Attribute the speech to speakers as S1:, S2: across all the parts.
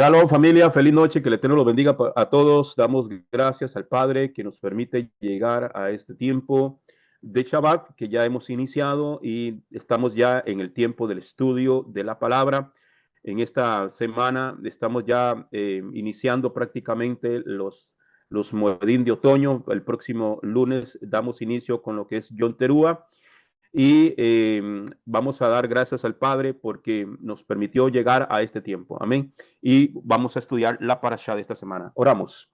S1: Shalom familia, feliz noche, que el Eterno los bendiga a todos. Damos gracias al Padre que nos permite llegar a este tiempo de Shabbat que ya hemos iniciado y estamos ya en el tiempo del estudio de la palabra. En esta semana estamos ya iniciando prácticamente los Moedim de otoño. El próximo lunes damos inicio con lo que es Yom Teruah. Y vamos a dar gracias al Padre porque nos permitió llegar a este tiempo. Amén. Y vamos a estudiar la parashá de esta semana. Oramos.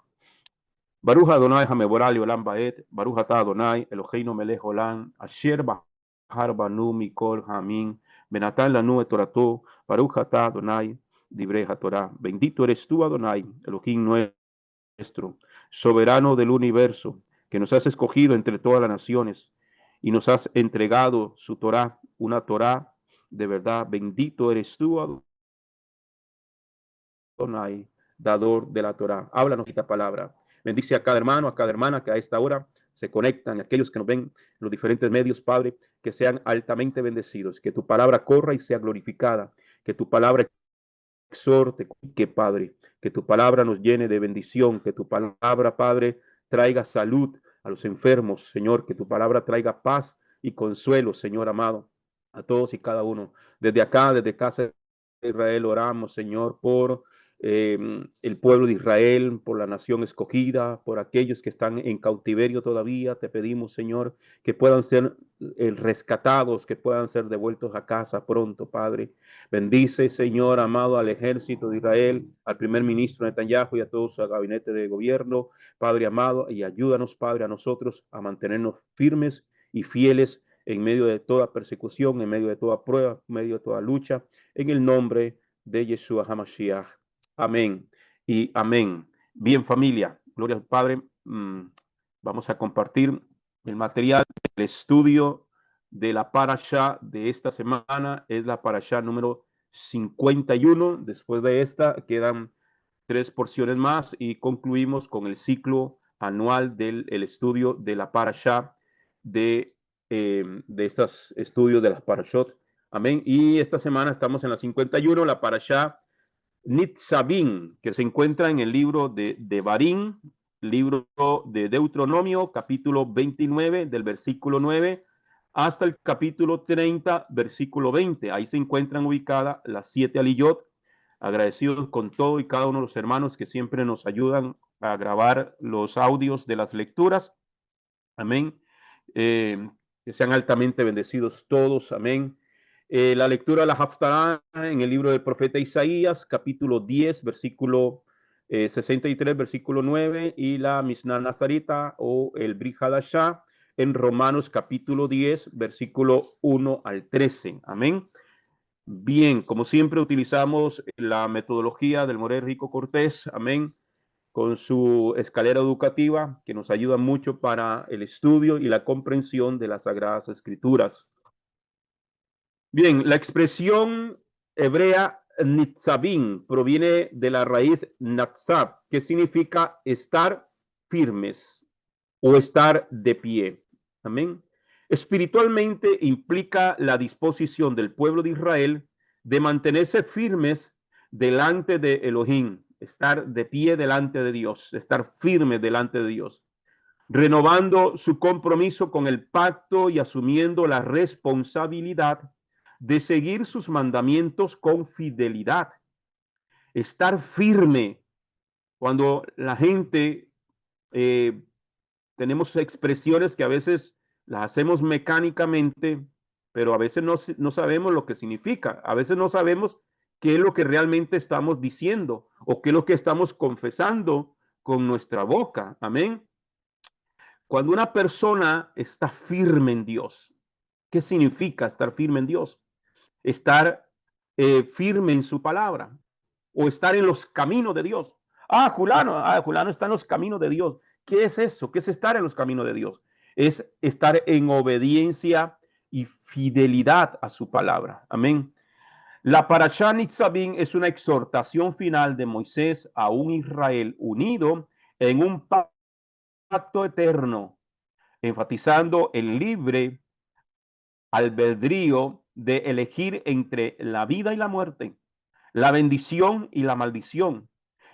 S1: Baruch Adonai Hameborali Olam Baet, Baruch Atah Adonai, Eloheinu melech olam, Asher Bahar Banu Mikol Hamim, Benatan Lanu et Torato, Baruch Atah Adonai, Divrei HaTorah. Bendito eres tú, Adonai, Elohim nuestro, soberano del universo, que nos has escogido entre todas las naciones y nos has entregado su Torah, una Torah de verdad. Bendito eres tú, Adonai, dador de la Torah. Háblanos esta palabra. Bendice a cada hermano, a cada hermana que a esta hora se conectan, aquellos que nos ven en los diferentes medios, Padre, que sean altamente bendecidos, que tu palabra corra y sea glorificada, que tu palabra exhorte, que Padre, que tu palabra nos llene de bendición, que tu palabra, Padre, traiga salud a los enfermos, Señor, que tu palabra traiga paz y consuelo, Señor amado, a todos y cada uno. Desde acá, desde Casa de Israel, oramos, Señor, por el pueblo de Israel, por la nación escogida, por aquellos que están en cautiverio todavía. Te pedimos, Señor, que puedan ser rescatados, que puedan ser devueltos a casa pronto, Padre. Bendice, Señor amado, al ejército de Israel, al primer ministro Netanyahu y a todo su gabinete de gobierno, Padre amado, y ayúdanos, Padre, a nosotros a mantenernos firmes y fieles en medio de toda persecución, en medio de toda prueba, en medio de toda lucha, en el nombre de Yeshua HaMashiach. Amén y amén. Bien, familia, gloria al Padre. Vamos a compartir el material del estudio de la parashá de esta semana. Es la parashá número 51. Después de esta quedan 3 porciones más y concluimos con el ciclo anual del estudio de la parashá de estos estudios de las parashot. Amén. Y esta semana estamos en la 51, la parashá Nitzavim, que se encuentra en el libro de Barín, libro de Deuteronomio, capítulo 29, del versículo 9 hasta el capítulo 30, versículo 20. Ahí se encuentran ubicadas las 7 aliyot. Agradecidos con todo y cada uno de los hermanos que siempre nos ayudan a grabar los audios de las lecturas. Amén. Que sean altamente bendecidos todos. Amén. La lectura de la Haftarah en el libro del profeta Isaías, capítulo 10, versículo 63, versículo 9, y la Mishnah Nazarita o el Brit Hadashah en Romanos, capítulo 10, versículo 1 al 13. Amén. Bien, como siempre utilizamos la metodología del Moré Rico Cortés. Amén, con su escalera educativa que nos ayuda mucho para el estudio y la comprensión de las Sagradas Escrituras. Bien, la expresión hebrea nitzavim proviene de la raíz natzab, que significa estar firmes o estar de pie. Amén. Espiritualmente implica la disposición del pueblo de Israel de mantenerse firmes delante de Elohim, estar de pie delante de Dios, estar firme delante de Dios, renovando su compromiso con el pacto y asumiendo la responsabilidad de seguir sus mandamientos con fidelidad. Estar firme cuando la gente tenemos expresiones que a veces las hacemos mecánicamente, pero a veces no sabemos lo que significa. A veces no sabemos qué es lo que realmente estamos diciendo o qué es lo que estamos confesando con nuestra boca. Amén. Cuando una persona está firme en Dios, ¿qué significa estar firme en Dios? Estar firme en su palabra o estar en los caminos de Dios. Julano está en los caminos de Dios. ¿Qué es eso? ¿Qué es estar en los caminos de Dios? Es estar en obediencia y fidelidad a su palabra. Amén. La Parashá Nitzavim es una exhortación final de Moisés a un Israel unido en un pacto eterno, enfatizando el libre albedrío de elegir entre la vida y la muerte, la bendición y la maldición,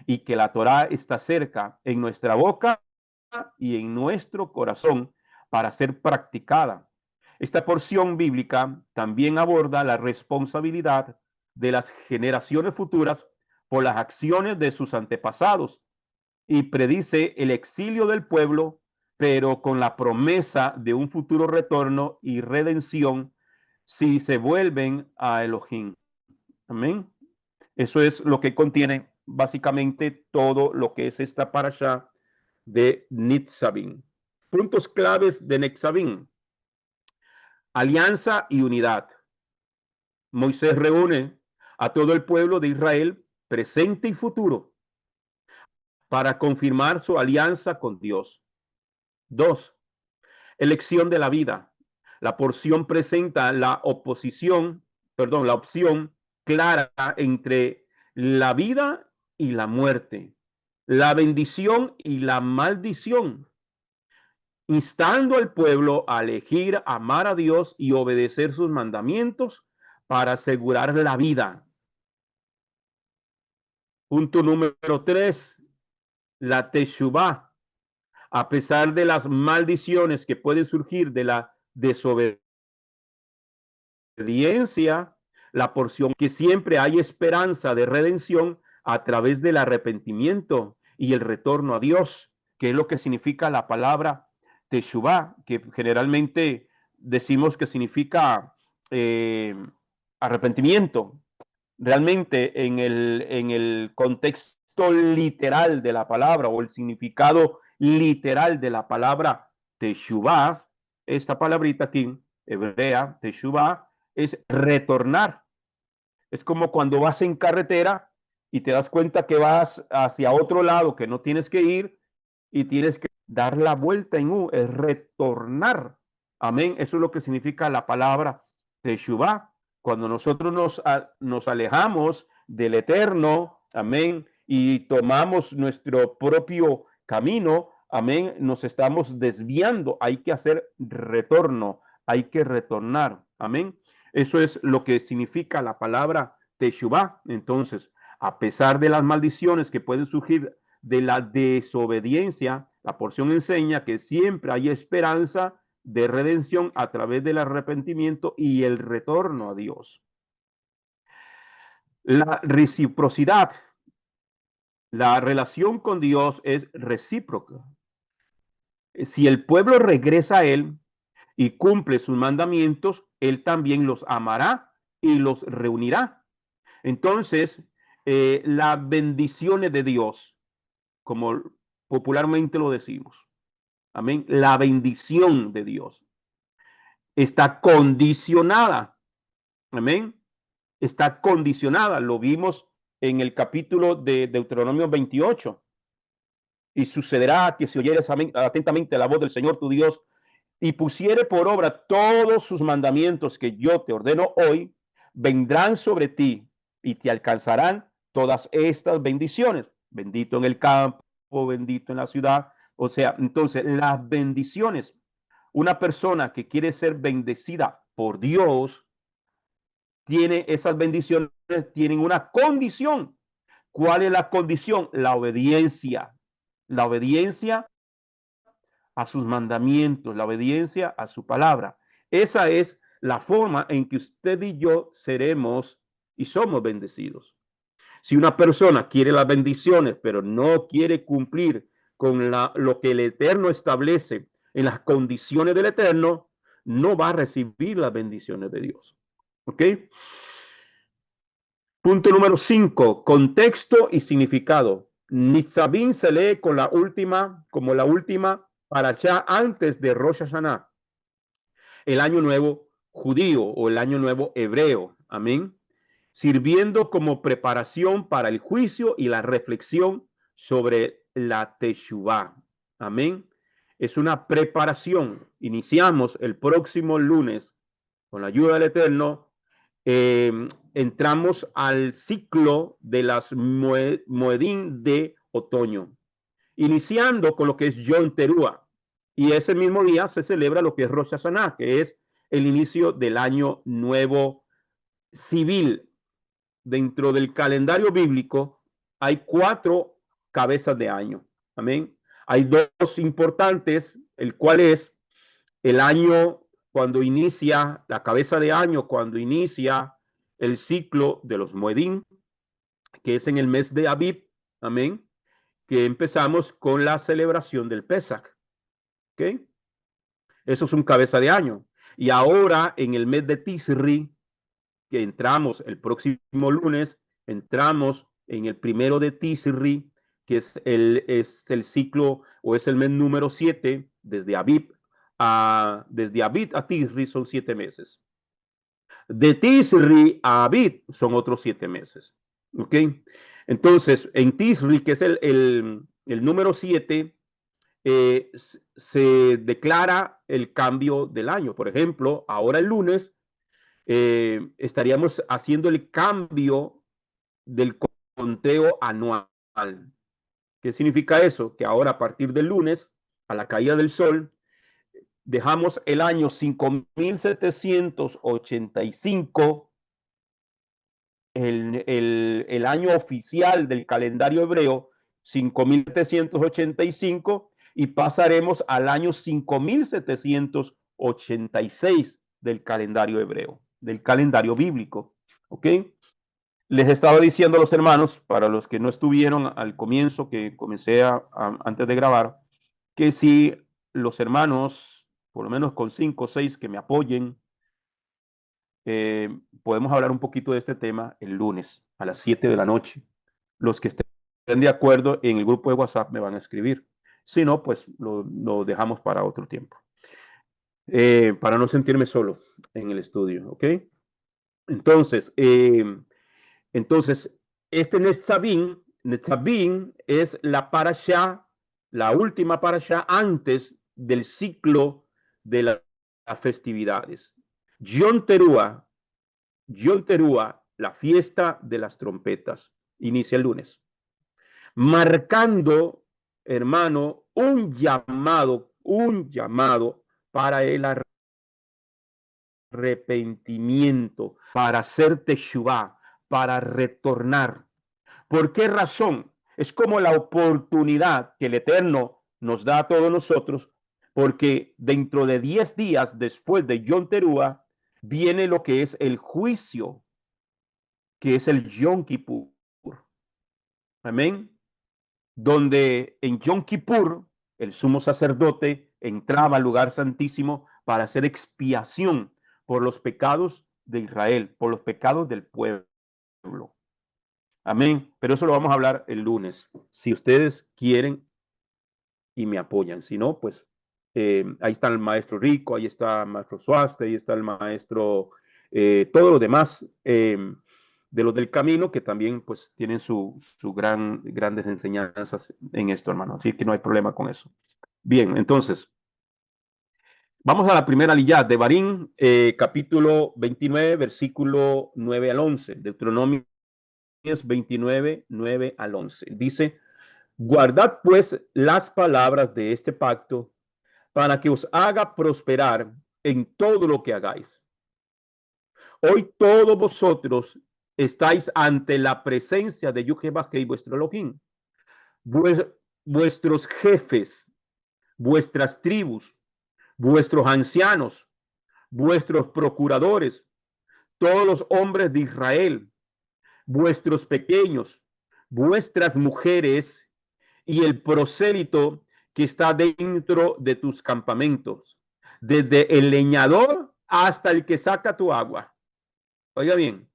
S1: y que la Torá está cerca en nuestra boca y en nuestro corazón para ser practicada. Esta porción bíblica también aborda la responsabilidad de las generaciones futuras por las acciones de sus antepasados y predice el exilio del pueblo, pero con la promesa de un futuro retorno y redención si se vuelven a Elohim. Amén. Eso es lo que contiene básicamente todo lo que es esta parasha de Nitzavim. Puntos claves de Nitzavim: alianza y unidad. Moisés reúne a todo el pueblo de Israel, presente y futuro, para confirmar su alianza con Dios. 2. Elección de la vida. La porción presenta la opción clara entre la vida y la muerte, la bendición y la maldición, instando al pueblo a elegir amar a Dios y obedecer sus mandamientos para asegurar la vida. Punto número 3, la Teshuvah. A pesar de las maldiciones que pueden surgir de la desobediencia, la porción que siempre hay esperanza de redención a través del arrepentimiento y el retorno a Dios, que es lo que significa la palabra Teshuvah, que generalmente decimos que significa arrepentimiento. Realmente en el contexto literal de la palabra o el significado literal de la palabra Teshuvah, esta palabrita aquí, hebrea, Teshuvah, es retornar. Es como cuando vas en carretera y te das cuenta que vas hacia otro lado, que no tienes que ir y tienes que dar la vuelta en U, es retornar. Amén. Eso es lo que significa la palabra Teshuvah. Cuando nosotros nos alejamos del Eterno, amén, y tomamos nuestro propio camino, amén, nos estamos desviando. Hay que hacer retorno, hay que retornar, amén. Eso es lo que significa la palabra Teshuvah. Entonces, a pesar de las maldiciones que pueden surgir de la desobediencia, la porción enseña que siempre hay esperanza de redención a través del arrepentimiento y el retorno a Dios. La reciprocidad. La relación con Dios es recíproca. Si el pueblo regresa a Él y cumple sus mandamientos, Él también los amará y los reunirá. Entonces, las bendiciones de Dios, como popularmente lo decimos, amén, la bendición de Dios está condicionada, amén, está condicionada. Lo vimos en el capítulo de Deuteronomio 28. Y sucederá que si oyeres atentamente la voz del Señor tu Dios y pusiere por obra todos sus mandamientos que yo te ordeno hoy, vendrán sobre ti y te alcanzarán todas estas bendiciones. Bendito en el campo, bendito en la ciudad. O sea, entonces las bendiciones, una persona que quiere ser bendecida por Dios, tiene esas bendiciones, tienen una condición. ¿Cuál es la condición? La obediencia. La obediencia a sus mandamientos, la obediencia a su palabra. Esa es la forma en que usted y yo seremos y somos bendecidos. Si una persona quiere las bendiciones, pero no quiere cumplir con lo que el Eterno establece en las condiciones del Eterno, no va a recibir las bendiciones de Dios. ¿Ok? Punto número 5, contexto y significado. Nitzavim se lee como la última parashá antes de Rosh Hashanah, el año nuevo judío o el año nuevo hebreo. Amén. Sirviendo como preparación para el juicio y la reflexión sobre la Teshuvah. Amén. Es una preparación. Iniciamos el próximo lunes con la ayuda del Eterno. Entramos al ciclo de las Moedim de otoño, iniciando con lo que es Yom Teruah, y ese mismo día se celebra lo que es Rosh Hashanah, que es el inicio del año nuevo civil. dentro del calendario bíblico hay 4 cabezas de año. Amén. Hay 2 importantes, el cual es el año cuando inicia, la cabeza de año, cuando inicia el ciclo de los Moedim, que es en el mes de Abib. Amén. Que empezamos con la celebración del Pesach. ¿Ok? Eso es un cabeza de año. Y ahora en el mes de Tisri, que entramos el próximo lunes, entramos en el primero de Tisri, que es el ciclo o es el mes número 7, desde Abib a Tisri son 7 meses. De Tisri a Abib son otros 7 meses. ¿Ok? Entonces, en Tisri, que es el número 7, se declara el cambio del año. Por ejemplo, ahora el lunes estaríamos haciendo el cambio del conteo anual. ¿Qué significa eso? Que ahora a partir del lunes, a la caída del sol, dejamos el año 5785, el año oficial del calendario hebreo, 5785, y pasaremos al año 5786 del calendario hebreo, del calendario bíblico. ¿Ok? Les estaba diciendo a los hermanos, para los que no estuvieron al comienzo, que comencé antes de grabar, que si los hermanos, por lo menos con 5 o 6 que me apoyen, podemos hablar un poquito de este tema el lunes a las 7 de la noche. Los que estén de acuerdo en el grupo de WhatsApp me van a escribir. Si no, pues lo dejamos para otro tiempo. Para no sentirme solo en el estudio, ¿ok? Entonces, este Netzabim es la parashá, la última parashá antes del ciclo de las festividades. Yom Teruah, la fiesta de las trompetas, inicia el lunes, marcando, hermano, un llamado para el arrepentimiento, para hacer teshuvá, para retornar. ¿Por qué razón? Es como la oportunidad que el Eterno nos da a todos nosotros, porque dentro de 10 días después de Yom Teruah viene lo que es el juicio, que es el Yom Kippur. Amén. Donde en Yom Kippur el sumo sacerdote entraba al lugar santísimo para hacer expiación por los pecados de Israel, por los pecados del pueblo. Amén. Pero eso lo vamos a hablar el lunes. Si ustedes quieren y me apoyan. Si no, pues ahí está el maestro Rico, ahí está el maestro Suaste, ahí está el maestro, todos los demás de los del camino que también pues tienen su grandes enseñanzas en esto, hermano. Así que no hay problema con eso. Bien, entonces, vamos a la primera liyá de Barín, capítulo 29, versículo 9 al 11. Deuteronomio 29, 9 al 11. Dice: guardad pues las palabras de este pacto para que os haga prosperar en todo lo que hagáis. Hoy todos vosotros estáis ante la presencia de Yuhebajei, vuestro Elohim, vuestros jefes, vuestras tribus, vuestros ancianos, vuestros procuradores, todos los hombres de Israel, vuestros pequeños, vuestras mujeres y el prosélito que está dentro de tus campamentos, desde el leñador hasta el que saca tu agua. Oiga bien,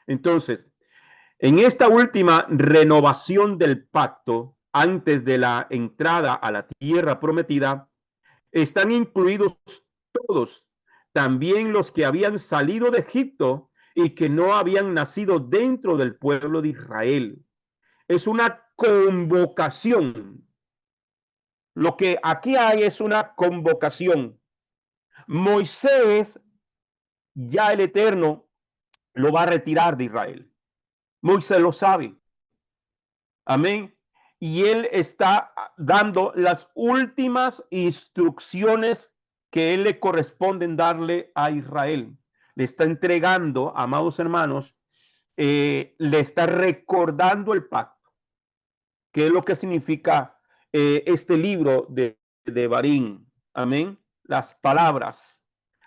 S1: entonces, en esta última renovación del pacto, antes de la entrada a la tierra prometida, están incluidos todos, también los que habían salido de Egipto y que no habían nacido dentro del pueblo de Israel. Es una convocación. Lo que aquí hay es una convocación. Moisés, ya el Eterno lo va a retirar de Israel. Moisés lo sabe. Amén. Y él está dando las últimas instrucciones que él le corresponden darle a Israel. Le está entregando, amados hermanos, le está recordando el pacto. ¿Qué es lo que significa este libro de Barín? Amén. Las palabras,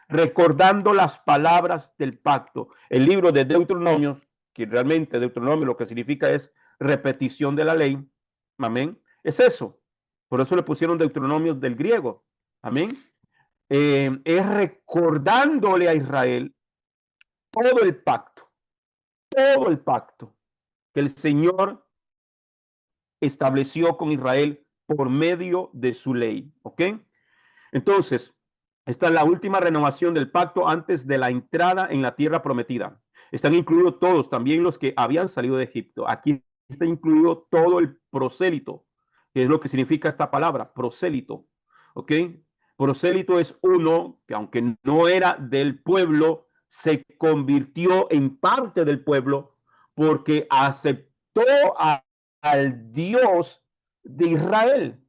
S1: recordando las palabras del pacto. El libro de Deuteronomio, que realmente Deuteronomio lo que significa es repetición de la ley. Amén. Es eso. Por eso le pusieron Deuteronomio del griego. Amén. Es recordándole a Israel todo el pacto que el Señor estableció con Israel por medio de su ley. ¿Ok? Entonces, esta es la última renovación del pacto antes de la entrada en la tierra prometida. Están incluidos todos, también los que habían salido de Egipto. Aquí está incluido todo el prosélito, que es lo que significa esta palabra, prosélito. ¿Ok? Prosélito es uno que aunque no era del pueblo, se convirtió en parte del pueblo porque aceptó al Dios de Israel,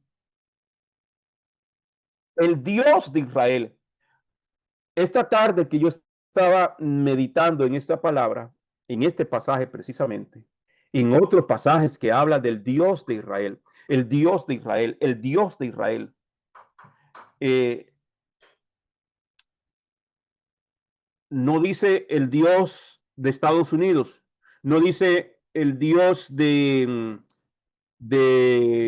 S1: el Dios de Israel. Esta tarde que yo estaba meditando en esta palabra, en este pasaje precisamente, en otros pasajes que habla del Dios de Israel, el Dios de Israel, el Dios de Israel. No dice el Dios de Estados Unidos, no dice el Dios de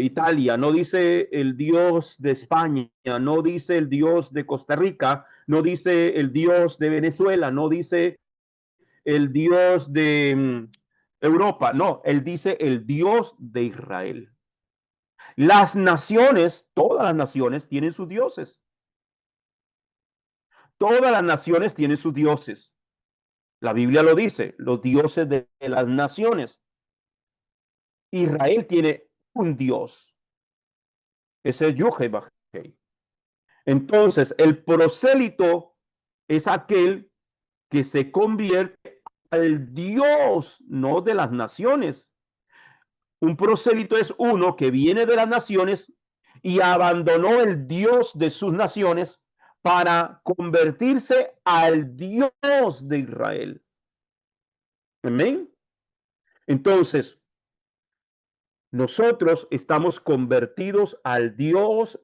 S1: Italia, no dice el Dios de España, no dice el Dios de Costa Rica, no dice el Dios de Venezuela, no dice el Dios de Europa, no, él dice el Dios de Israel. Las naciones, todas las naciones tienen sus dioses. Todas las naciones tienen sus dioses. La Biblia lo dice, los dioses de las naciones. Israel tiene un Dios. Ese es Yuhei. Entonces, el prosélito es aquel que se convierte al Dios, no de las naciones. Un prosélito es uno que viene de las naciones y abandonó el Dios de sus naciones para convertirse al Dios de Israel. Amén. Entonces, nosotros estamos convertidos al Dios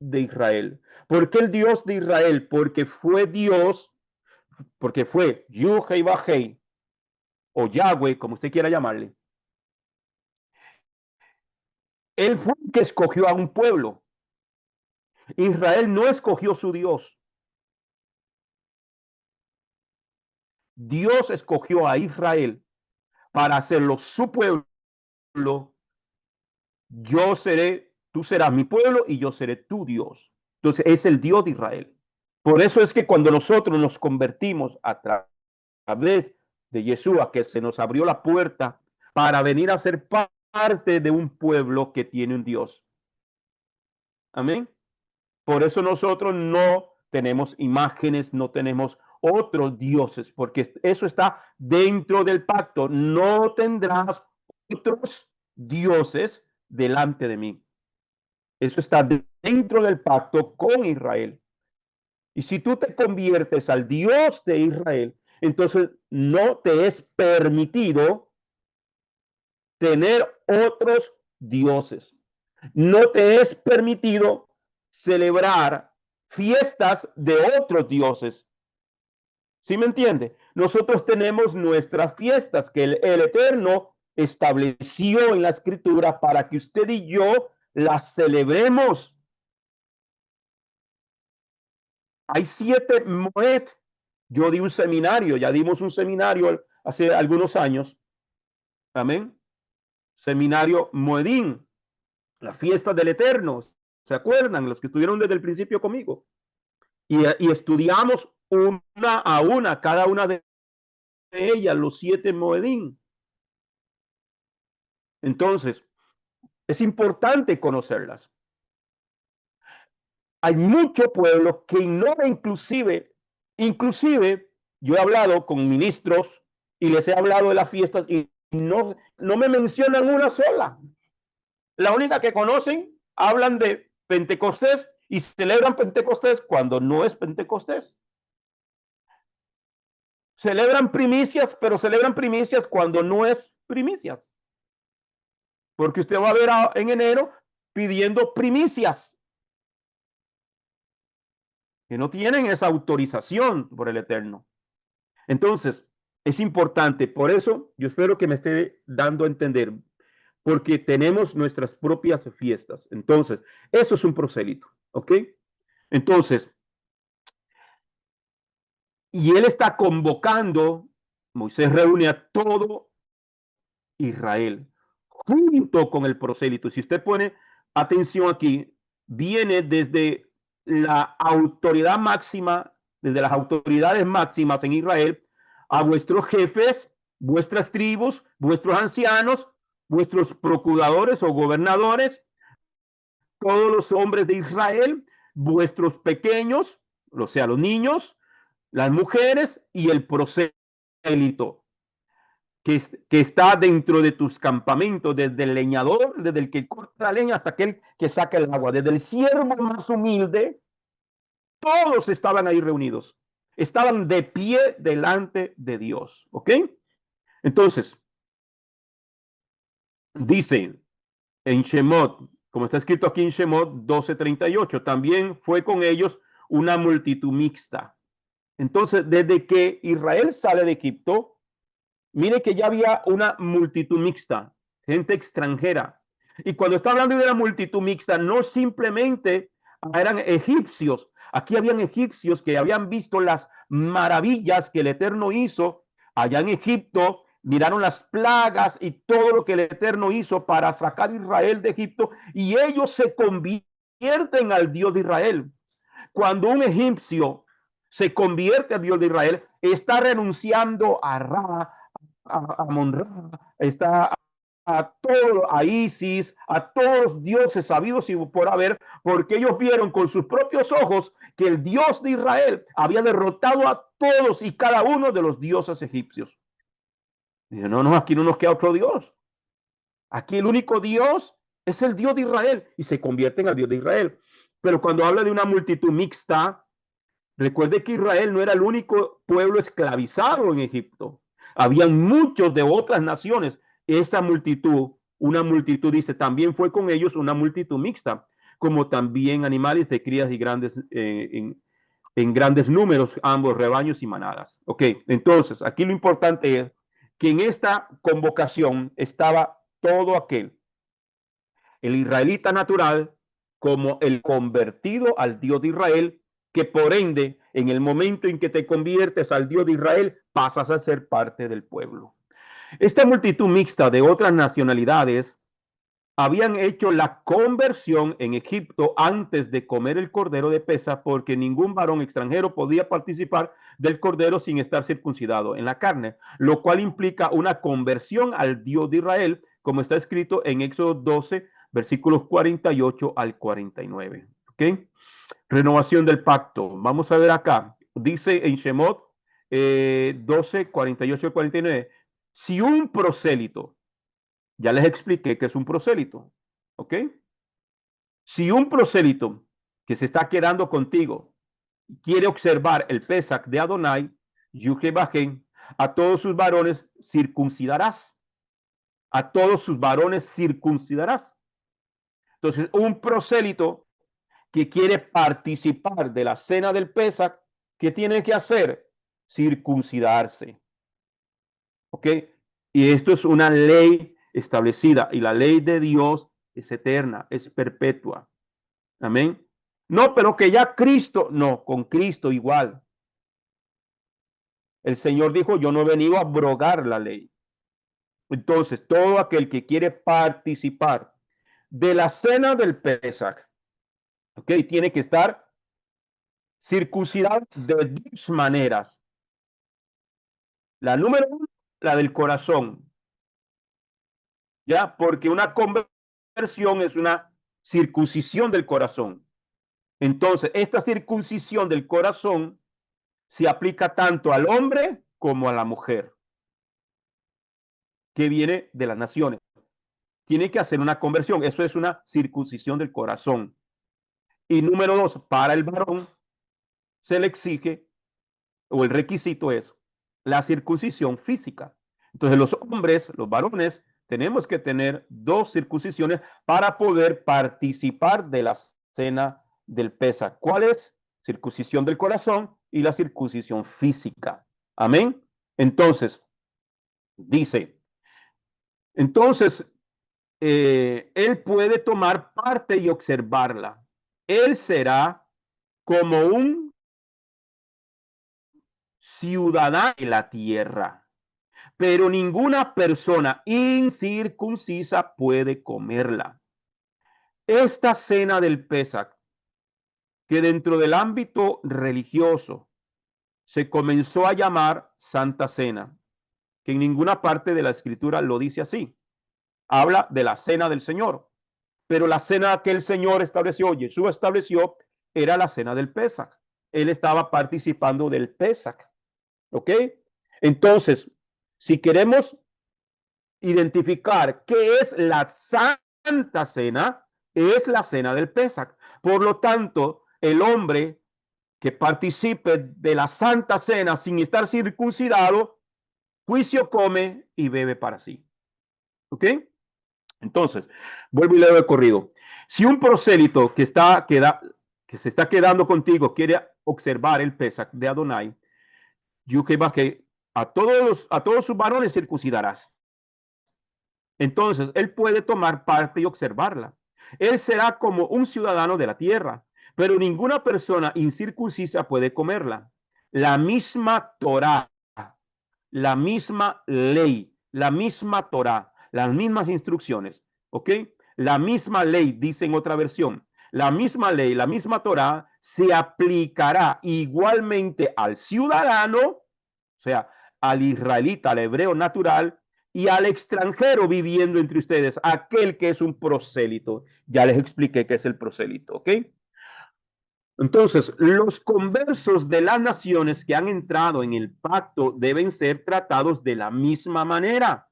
S1: de Israel. ¿Por qué el Dios de Israel? Porque fue Dios, porque fue Yuhei o Yahweh, como usted quiera llamarle. Él fue el que escogió a un pueblo. Israel no escogió su Dios. Dios escogió a Israel para hacerlo su pueblo. Yo seré, tú serás mi pueblo y yo seré tu Dios. Entonces es el Dios de Israel. Por eso es que cuando nosotros nos convertimos a través de Yeshua, que se nos abrió la puerta para venir a ser parte de un pueblo que tiene un Dios. Amén. Por eso nosotros no tenemos imágenes, no tenemos otros dioses, porque eso está dentro del pacto. No tendrás otros dioses delante de mí. Eso está dentro del pacto con Israel. Y si tú te conviertes al Dios de Israel, entonces no te es permitido tener otros dioses. No te es permitido celebrar fiestas de otros dioses. ¿Sí me entiende? Nosotros tenemos nuestras fiestas que el Eterno estableció en la Escritura para que usted y yo las celebremos. Hay 7 Moed. Yo di un seminario, ya dimos un seminario hace algunos años. Amén. Seminario Moedín, la fiesta del Eterno. ¿Se acuerdan? Los que estuvieron desde el principio conmigo. Y estudiamos una a una, cada una de ellas, los 7 Moedín. Entonces, es importante conocerlas. Hay mucho pueblo que ignora inclusive yo he hablado con ministros y les he hablado de las fiestas y no me mencionan una sola. La única que conocen, hablan de Pentecostés y celebran Pentecostés cuando no es Pentecostés. Celebran primicias, pero celebran primicias cuando no es primicias. Porque usted va a ver en enero pidiendo primicias que no tienen esa autorización por el Eterno. Entonces, es importante, por eso yo espero que me esté dando a entender, porque tenemos nuestras propias fiestas. Entonces, eso es un prosélito, ¿ok? Entonces, y él está convocando, Moisés reúne a todo Israel junto con el prosélito. Si usted pone atención aquí, viene desde la autoridad máxima, desde las autoridades máximas en Israel, a vuestros jefes, vuestras tribus, vuestros ancianos, vuestros procuradores o gobernadores, todos los hombres de Israel, vuestros pequeños, o sea, los niños, las mujeres y el prosélito que está dentro de tus campamentos, desde el leñador, desde el que corta la leña hasta aquel que saca el agua, desde el siervo más humilde, todos estaban ahí reunidos, estaban de pie delante de Dios, ¿ok? Entonces, dice en Shemot, como está escrito aquí en Shemot 12:38, también fue con ellos una multitud mixta. Entonces, desde que Israel sale de Egipto, mire que ya había una multitud mixta, gente extranjera. Y cuando está hablando de la multitud mixta, no simplemente eran egipcios. Aquí habían egipcios que habían visto las maravillas que el Eterno hizo allá en Egipto, miraron las plagas y todo lo que el Eterno hizo para sacar a Israel de Egipto, y ellos se convierten al Dios de Israel. Cuando un egipcio se convierte al Dios de Israel, está renunciando a Ra, a Monra, está todo, a Isis, a todos los dioses sabidos y por haber, porque ellos vieron con sus propios ojos que el Dios de Israel había derrotado a todos y cada uno de los dioses egipcios. Dice, no, no, aquí no nos queda otro Dios. Aquí el único Dios es el Dios de Israel y se convierte en el Dios de Israel. Pero cuando habla de una multitud mixta, recuerde que Israel no era el único pueblo esclavizado en Egipto. Habían muchos de otras naciones. Esa multitud, una multitud, dice, también fue con ellos una multitud mixta, como también animales de crías y grandes, en grandes números, ambos rebaños y manadas. Ok, entonces, aquí lo importante es que en esta convocación estaba todo aquel, el israelita natural, como el convertido al Dios de Israel, que por ende, en el momento en que te conviertes al Dios de Israel, pasas a ser parte del pueblo. Esta multitud mixta de otras nacionalidades habían hecho la conversión en Egipto antes de comer el cordero de Pesaj, porque ningún varón extranjero podía participar del cordero sin estar circuncidado en la carne, lo cual implica una conversión al Dios de Israel, como está escrito en Éxodo 12, versículos 48 al 49. ¿Okay? Renovación del pacto. Vamos a ver acá. Dice en Shemot 12, 48 al 49. Si un prosélito, ya les expliqué que es un prosélito, ¿ok? Si un prosélito que se está quedando contigo quiere observar el Pesach de Adonai, Yujebajen, a todos sus varones circuncidarás. A todos sus varones circuncidarás. Entonces, un prosélito que quiere participar de la cena del Pesach, ¿qué tiene que hacer? Circuncidarse. ¿Ok? Y esto es una ley establecida y la ley de Dios es eterna, es perpetua. Amén. No, pero que ya Cristo, no, con Cristo igual. El Señor dijo, yo no he venido a abrogar la ley. Entonces, todo aquel que quiere participar de la cena del Pesach, ¿ok? Tiene que estar circuncidado de dos maneras. La número uno, la del corazón, ¿ya? Porque una conversión es una circuncisión del corazón. Entonces, esta circuncisión del corazón se aplica tanto al hombre como a la mujer, que viene de las naciones. Tiene que hacer una conversión. Eso es una circuncisión del corazón. Y número dos, para el varón se le exige, o el requisito es la circuncisión física. Entonces los hombres, los varones, tenemos que tener 2 circuncisiones para poder participar de la cena del Pesaj. ¿Cuál es? Circuncisión del corazón y la circuncisión física. Amén. Entonces, dice, entonces, él puede tomar parte y observarla. Él será como un ciudadano de la tierra, pero ninguna persona incircuncisa puede comerla. Esta cena del Pesaj, que dentro del ámbito religioso se comenzó a llamar Santa Cena, que en ninguna parte de la escritura lo dice así. Habla de la cena del Señor, pero la cena que el Señor estableció, Jesús estableció, era la cena del Pesaj. Él estaba participando del Pesaj. ¿Ok? Entonces, si queremos identificar qué es la Santa Cena, es la cena del Pesaj. Por lo tanto, el hombre que participe de la Santa Cena sin estar circuncidado, juicio come y bebe para sí. ¿Ok? Entonces, vuelvo y leo el corrido. Si un prosélito que se está quedando contigo quiere observar el Pesaj de Adonai, que a todos sus varones circuncidarás. Entonces, él puede tomar parte y observarla. Él será como un ciudadano de la tierra, pero ninguna persona incircuncisa puede comerla. La misma Torá, la misma ley, la misma Torá, las mismas instrucciones, ¿ok? La misma ley, dice en otra versión, la misma ley, la misma Torá se aplicará igualmente al ciudadano, o sea, al israelita, al hebreo natural, y al extranjero viviendo entre ustedes, aquel que es un prosélito. Ya les expliqué qué es el prosélito, ¿ok? Entonces, los conversos de las naciones que han entrado en el pacto deben ser tratados de la misma manera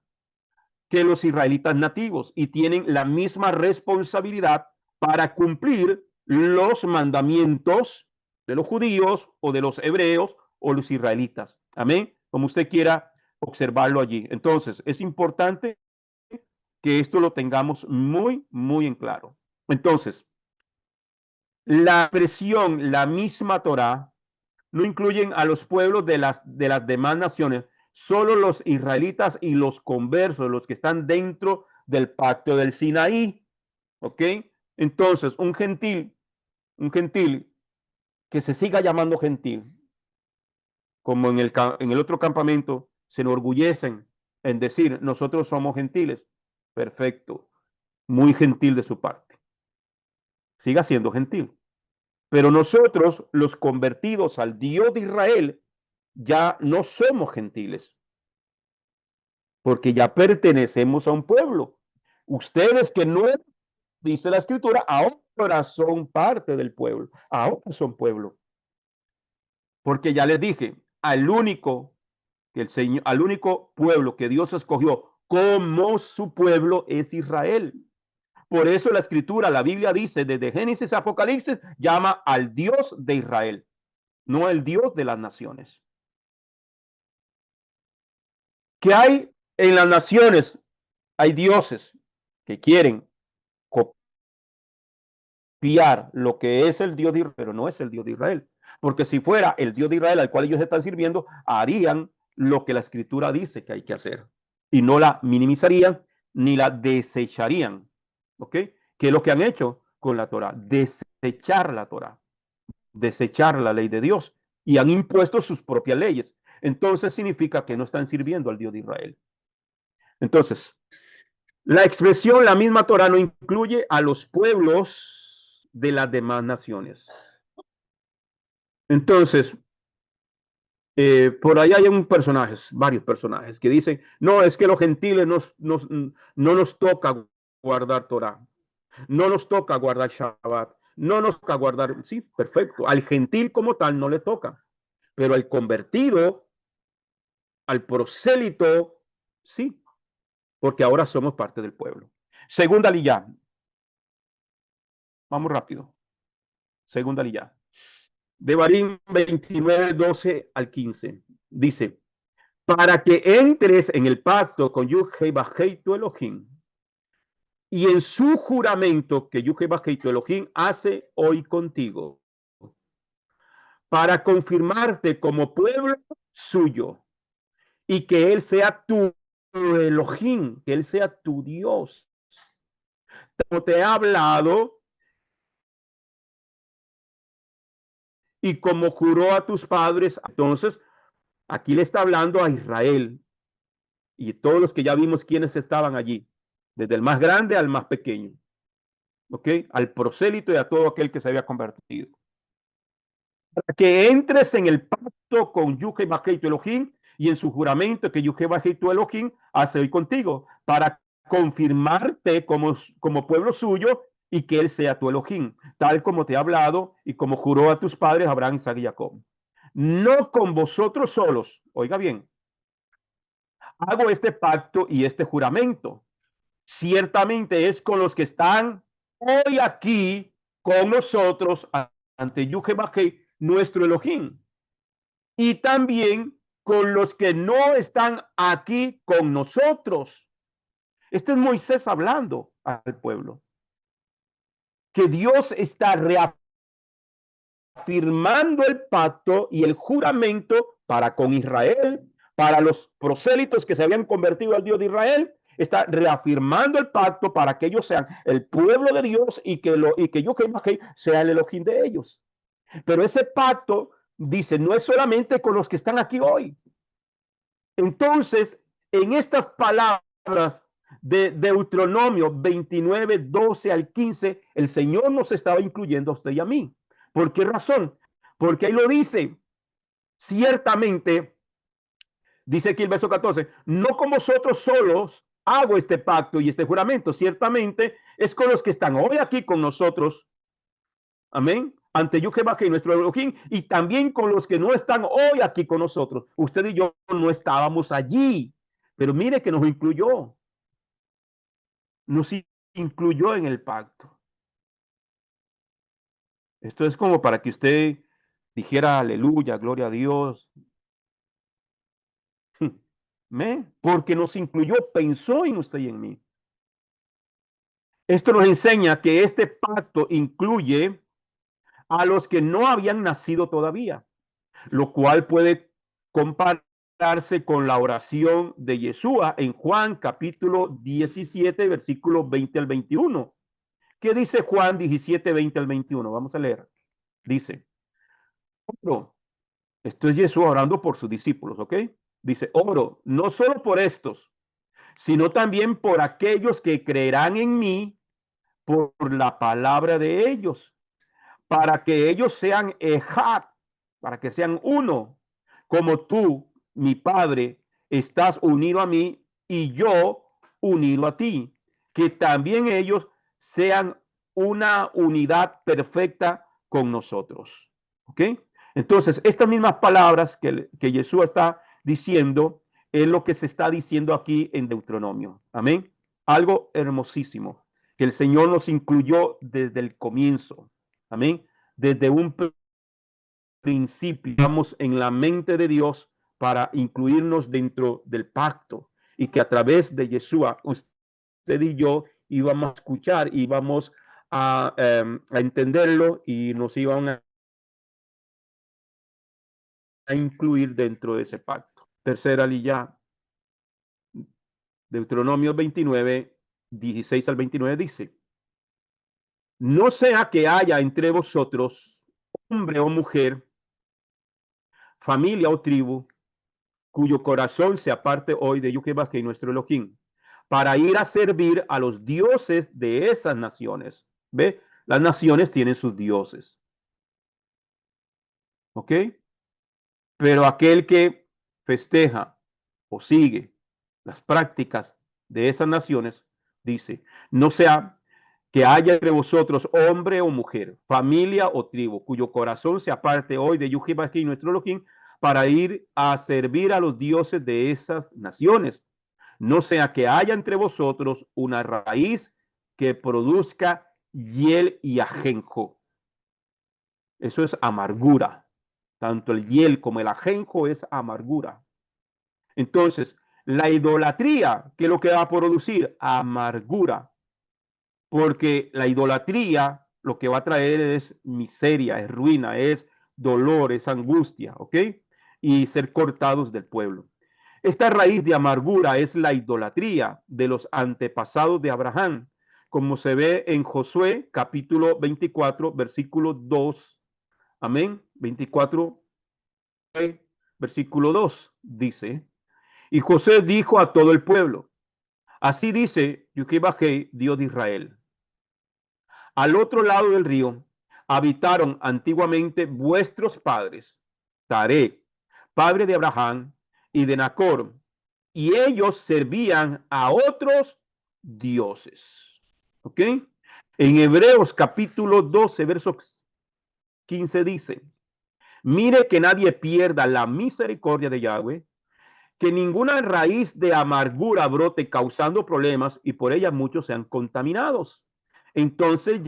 S1: que los israelitas nativos y tienen la misma responsabilidad para cumplir los mandamientos de los judíos o de los hebreos o los israelitas. Amén. Como usted quiera observarlo allí. Entonces, es importante que esto lo tengamos muy, muy en claro. Entonces, la expresión, la misma Torá, no incluyen a los pueblos de las demás naciones, solo los israelitas y los conversos, los que están dentro del pacto del Sinaí. ¿Ok? Entonces, un gentil que se siga llamando gentil, como en el otro campamento, se enorgullecen en decir, nosotros somos gentiles. Perfecto, muy gentil de su parte. Siga siendo gentil. Pero nosotros, los convertidos al Dios de Israel, ya no somos gentiles, porque ya pertenecemos a un pueblo. Ustedes que no, dice la escritura, ahora son parte del pueblo, ahora son pueblo. Porque ya les dije, al único pueblo que Dios escogió como su pueblo es Israel. Por eso la escritura, la Biblia dice, desde Génesis a Apocalipsis, llama al Dios de Israel, no el Dios de las naciones. ¿Qué hay en las naciones? Hay dioses que quieren copiar lo que es el Dios de Israel, pero no es el Dios de Israel. Porque si fuera el Dios de Israel al cual ellos están sirviendo, harían lo que la escritura dice que hay que hacer. Y no la minimizarían ni la desecharían. ¿Ok? ¿Qué es lo que han hecho con la Torah? Desechar la Torah, desechar la ley de Dios y han impuesto sus propias leyes. Entonces significa que no están sirviendo al Dios de Israel. Entonces, la expresión la misma Torah no incluye a los pueblos de las demás naciones. Entonces, por ahí hay varios personajes que dicen, no, es que los gentiles no nos toca guardar Torah, no nos toca guardar Shabbat, no nos toca guardar, sí, perfecto, al gentil como tal no le toca, pero al convertido, al prosélito, sí, porque ahora somos parte del pueblo. Segunda liyá, vamos rápido. Segunda liyá. Devarim 29, 12 al 15. Dice, para que entres en el pacto con Yud-Heh-Vah-Heh tu Elohim y en su juramento que Yud-Heh-Vah-Heh tu Elohim hace hoy contigo, para confirmarte como pueblo suyo y que Él sea tu Elohim, que Él sea tu Dios. Como te he hablado y como juró a tus padres. Entonces, aquí le está hablando a Israel y todos los que ya vimos quiénes estaban allí, desde el más grande al más pequeño, ¿ok? Al prosélito y a todo aquel que se había convertido. Para que entres en el pacto con Yud-Heh-Vah-Heh tu Elohim y en su juramento que Yud-Heh-Vah-Heh tu Elohim hace hoy contigo, para confirmarte como pueblo suyo y que Él sea tu Elohim, tal como te ha hablado y como juró a tus padres Abraham, Isaac y Jacob. No con vosotros solos, oiga bien, hago este pacto y este juramento. Ciertamente es con los que están hoy aquí con nosotros ante Yud-Heh-Vah-Heh, nuestro Elohim, y también con los que no están aquí con nosotros. Este es Moisés hablando al pueblo, que Dios está reafirmando el pacto y el juramento para con Israel, para los prosélitos que se habían convertido al Dios de Israel. Está reafirmando el pacto para que ellos sean el pueblo de Dios y que yo sea el Elohim de ellos. Pero ese pacto, dice, no es solamente con los que están aquí hoy. Entonces, en estas palabras de Deuteronomio 29, 12 al 15, el Señor nos estaba incluyendo a usted y a mí. ¿Por qué razón? Porque ahí lo dice, ciertamente, dice aquí el verso 14, no con vosotros solos hago este pacto y este juramento, ciertamente es con los que están hoy aquí con nosotros, amén, ante Yud-Heh-Vah-Heh, nuestro Elohim, y también con los que no están hoy aquí con nosotros. Usted y yo no estábamos allí, pero mire que nos incluyó en el pacto. Esto es como para que usted dijera aleluya, gloria a Dios. Porque nos incluyó, pensó en usted y en mí. Esto nos enseña que este pacto incluye a los que no habían nacido todavía, lo cual puede compararse con la oración de Yeshua en Juan capítulo 17, versículos 20 al 21. ¿Qué dice Juan 17, 20 al 21? Vamos a leer. Dice, oro, esto es Yeshua orando por sus discípulos, ¿ok? Dice, oro, no solo por estos, sino también por aquellos que creerán en mí por la palabra de ellos, para que ellos sean ejad, para que sean uno, como tú, mi Padre, estás unido a mí y yo unido a ti, que también ellos sean una unidad perfecta con nosotros. ¿Ok? Entonces, estas mismas palabras que Jesús está diciendo es lo que se está diciendo aquí en Deuteronomio. Amén. Algo hermosísimo, que el Señor nos incluyó desde el comienzo. Amén. Desde un principio, vamos en la mente de Dios para incluirnos dentro del pacto y que a través de Yeshua, usted y yo íbamos a escuchar, íbamos a entenderlo y nos iban a incluir dentro de ese pacto. Tercera lilla, Deuteronomio 29, 16 al 29 dice, no sea que haya entre vosotros hombre o mujer, familia o tribu, cuyo corazón se aparte hoy de Yud-Heh-Vah-Heh, nuestro Elohim, para ir a servir a los dioses de esas naciones. ¿Ve? Las naciones tienen sus dioses. ¿Ok? Pero aquel que festeja o sigue las prácticas de esas naciones, dice, no sea que haya entre vosotros hombre o mujer, familia o tribu, cuyo corazón se aparte hoy de Yud-Heh-Vah-Heh, nuestro Elohim, para ir a servir a los dioses de esas naciones. No sea que haya entre vosotros una raíz que produzca hiel y ajenjo. Eso es amargura. Tanto el hiel como el ajenjo es amargura. Entonces, la idolatría, ¿qué es lo que va a producir? Amargura, porque la idolatría lo que va a traer es miseria, es ruina, es dolor, es angustia, ¿ok? Y ser cortados del pueblo. Esta raíz de amargura es la idolatría de los antepasados de Abraham, como se ve en Josué capítulo 24, versículo 2. Amén. 24, versículo 2 dice, y José dijo a todo el pueblo, así dice Yuquibajé, Dios de Israel. Al otro lado del río habitaron antiguamente vuestros padres, Taré, padre de Abraham y de Nacor, y ellos servían a otros dioses. ¿Ok? En Hebreos capítulo 12, verso 15 dice, mire que nadie pierda la misericordia de Yahweh, que ninguna raíz de amargura brote causando problemas y por ella muchos sean contaminados. Entonces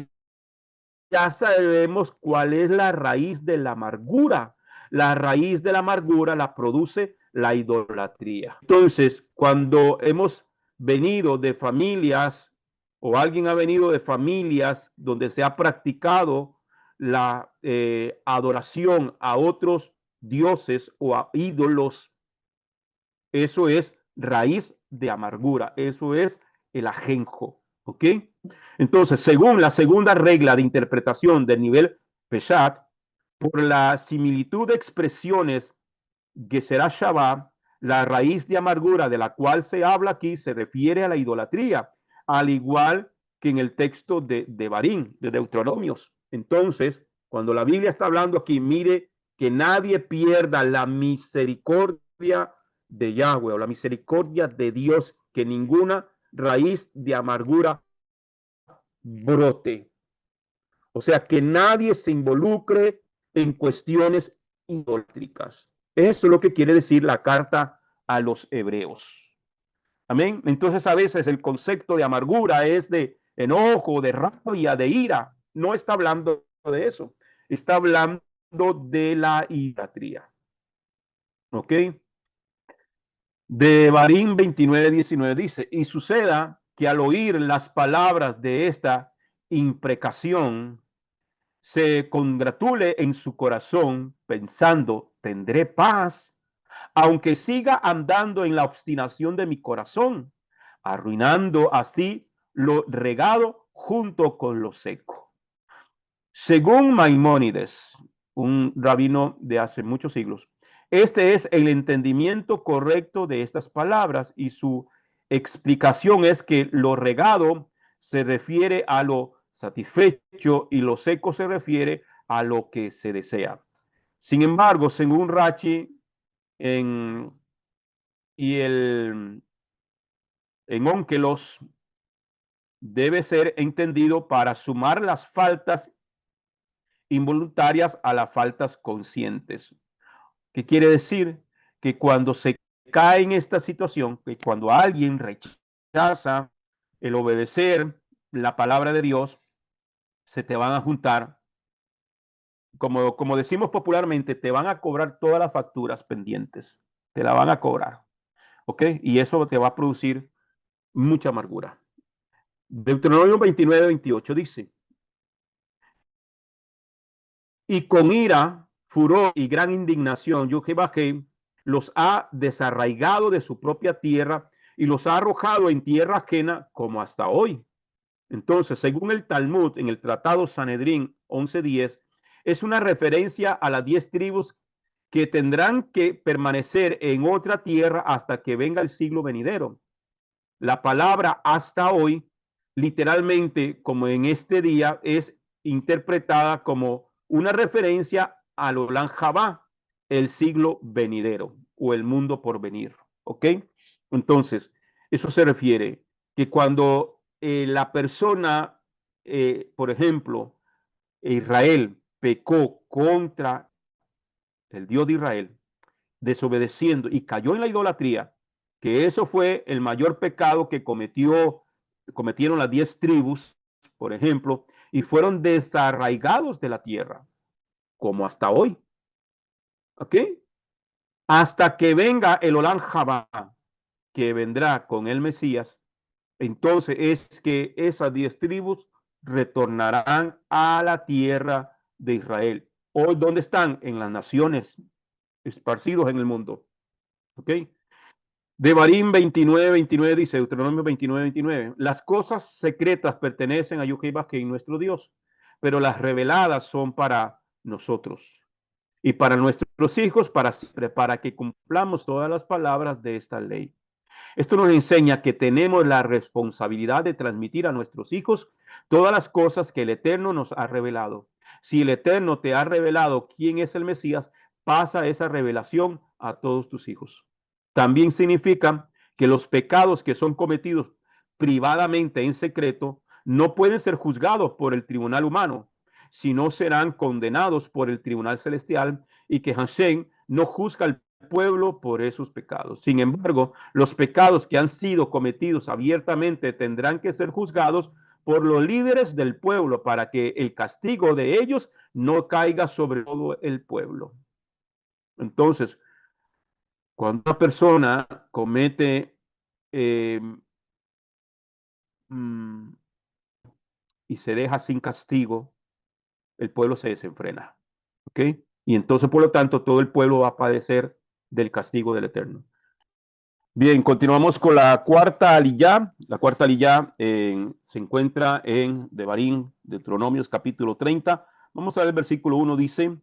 S1: ya sabemos cuál es la raíz de la amargura. La raíz de la amargura la produce la idolatría. Entonces, cuando hemos venido de familias o alguien ha venido de familias donde se ha practicado la adoración a otros dioses o a ídolos, eso es raíz de amargura, eso es el ajenjo, ¿ok? Entonces, según la segunda regla de interpretación del nivel Peshat, por la similitud de expresiones Geserá Shabbat, la raíz de amargura de la cual se habla aquí se refiere a la idolatría, al igual que en el texto de Barín, de Deuteronomios. Entonces, cuando la Biblia está hablando aquí, mire que nadie pierda la misericordia de Yahweh o la misericordia de Dios, que ninguna raíz de amargura brote. O sea, que nadie se involucre en cuestiones idolátricas. Eso es lo que quiere decir la carta a los hebreos. Amén. Entonces, a veces el concepto de amargura es de enojo, de rabia, de ira. No está hablando de eso. Está hablando de la idolatría. ¿Ok? De Barín 29:19 dice, y suceda que al oír las palabras de esta imprecación, se congratule en su corazón pensando, tendré paz, aunque siga andando en la obstinación de mi corazón, arruinando así lo regado junto con lo seco. Según Maimónides, un rabino de hace muchos siglos, este es el entendimiento correcto de estas palabras y su explicación es que lo regado se refiere a lo satisfecho y lo seco se refiere a lo que se desea. Sin embargo, según Rachi en, y en Onkelos, debe ser entendido para sumar las faltas involuntarias a las faltas conscientes. ¿Qué quiere decir? Que cuando se cae en esta situación, que cuando alguien rechaza el obedecer la palabra de Dios, se te van a juntar, como decimos popularmente, te van a cobrar todas las facturas pendientes, te la van a cobrar, ¿ok? Y eso te va a producir mucha amargura. Deuteronomio 29:28 dice, y con ira, furor y gran indignación, yo Jehová los ha desarraigado de su propia tierra y los ha arrojado en tierra ajena como hasta hoy. Entonces, según el Talmud, en el Tratado Sanedrín 11:10, es una referencia a las 10 tribus que tendrán que permanecer en otra tierra hasta que venga el siglo venidero. La palabra hasta hoy, literalmente, como en este día, es interpretada como una referencia al Olam Jabá, el siglo venidero o el mundo por venir. ¿Ok? Entonces, eso se refiere que cuando la persona, por ejemplo, Israel pecó contra el Dios de Israel, desobedeciendo y cayó en la idolatría, que eso fue el mayor pecado que cometieron las 10 tribus, por ejemplo, y fueron desarraigados de la tierra, como hasta hoy. ¿Ok? hasta que venga el Olam Jabá, que vendrá con el Mesías. Entonces es que esas 10 tribus retornarán a la tierra de Israel. Hoy, ¿dónde están? En las naciones, esparcidos en el mundo. ¿Ok? Devarim 29:29 dice, Deuteronomio 29:29, las cosas secretas pertenecen a Yahweh, nuestro Dios, pero las reveladas son para nosotros y para nuestros hijos para siempre, para que cumplamos todas las palabras de esta ley. Esto nos enseña que tenemos la responsabilidad de transmitir a nuestros hijos todas las cosas que el Eterno nos ha revelado. Si el Eterno te ha revelado quién es el Mesías, pasa esa revelación a todos tus hijos. También significa que los pecados que son cometidos privadamente en secreto no pueden ser juzgados por el tribunal humano, sino serán condenados por el tribunal celestial, y que Hashem no juzga al pueblo por esos pecados. Sin embargo, los pecados que han sido cometidos abiertamente tendrán que ser juzgados por los líderes del pueblo para que el castigo de ellos no caiga sobre todo el pueblo. Entonces, cuando una persona comete eh, mm, y se deja sin castigo, el pueblo se desenfrena. ¿Ok? Y entonces, por lo tanto, todo el pueblo va a padecer del castigo del Eterno. Bien, continuamos con la cuarta aliyá. La cuarta aliyá se encuentra en Devarim, Deuteronomios capítulo 30. Vamos a ver el versículo 1, dice,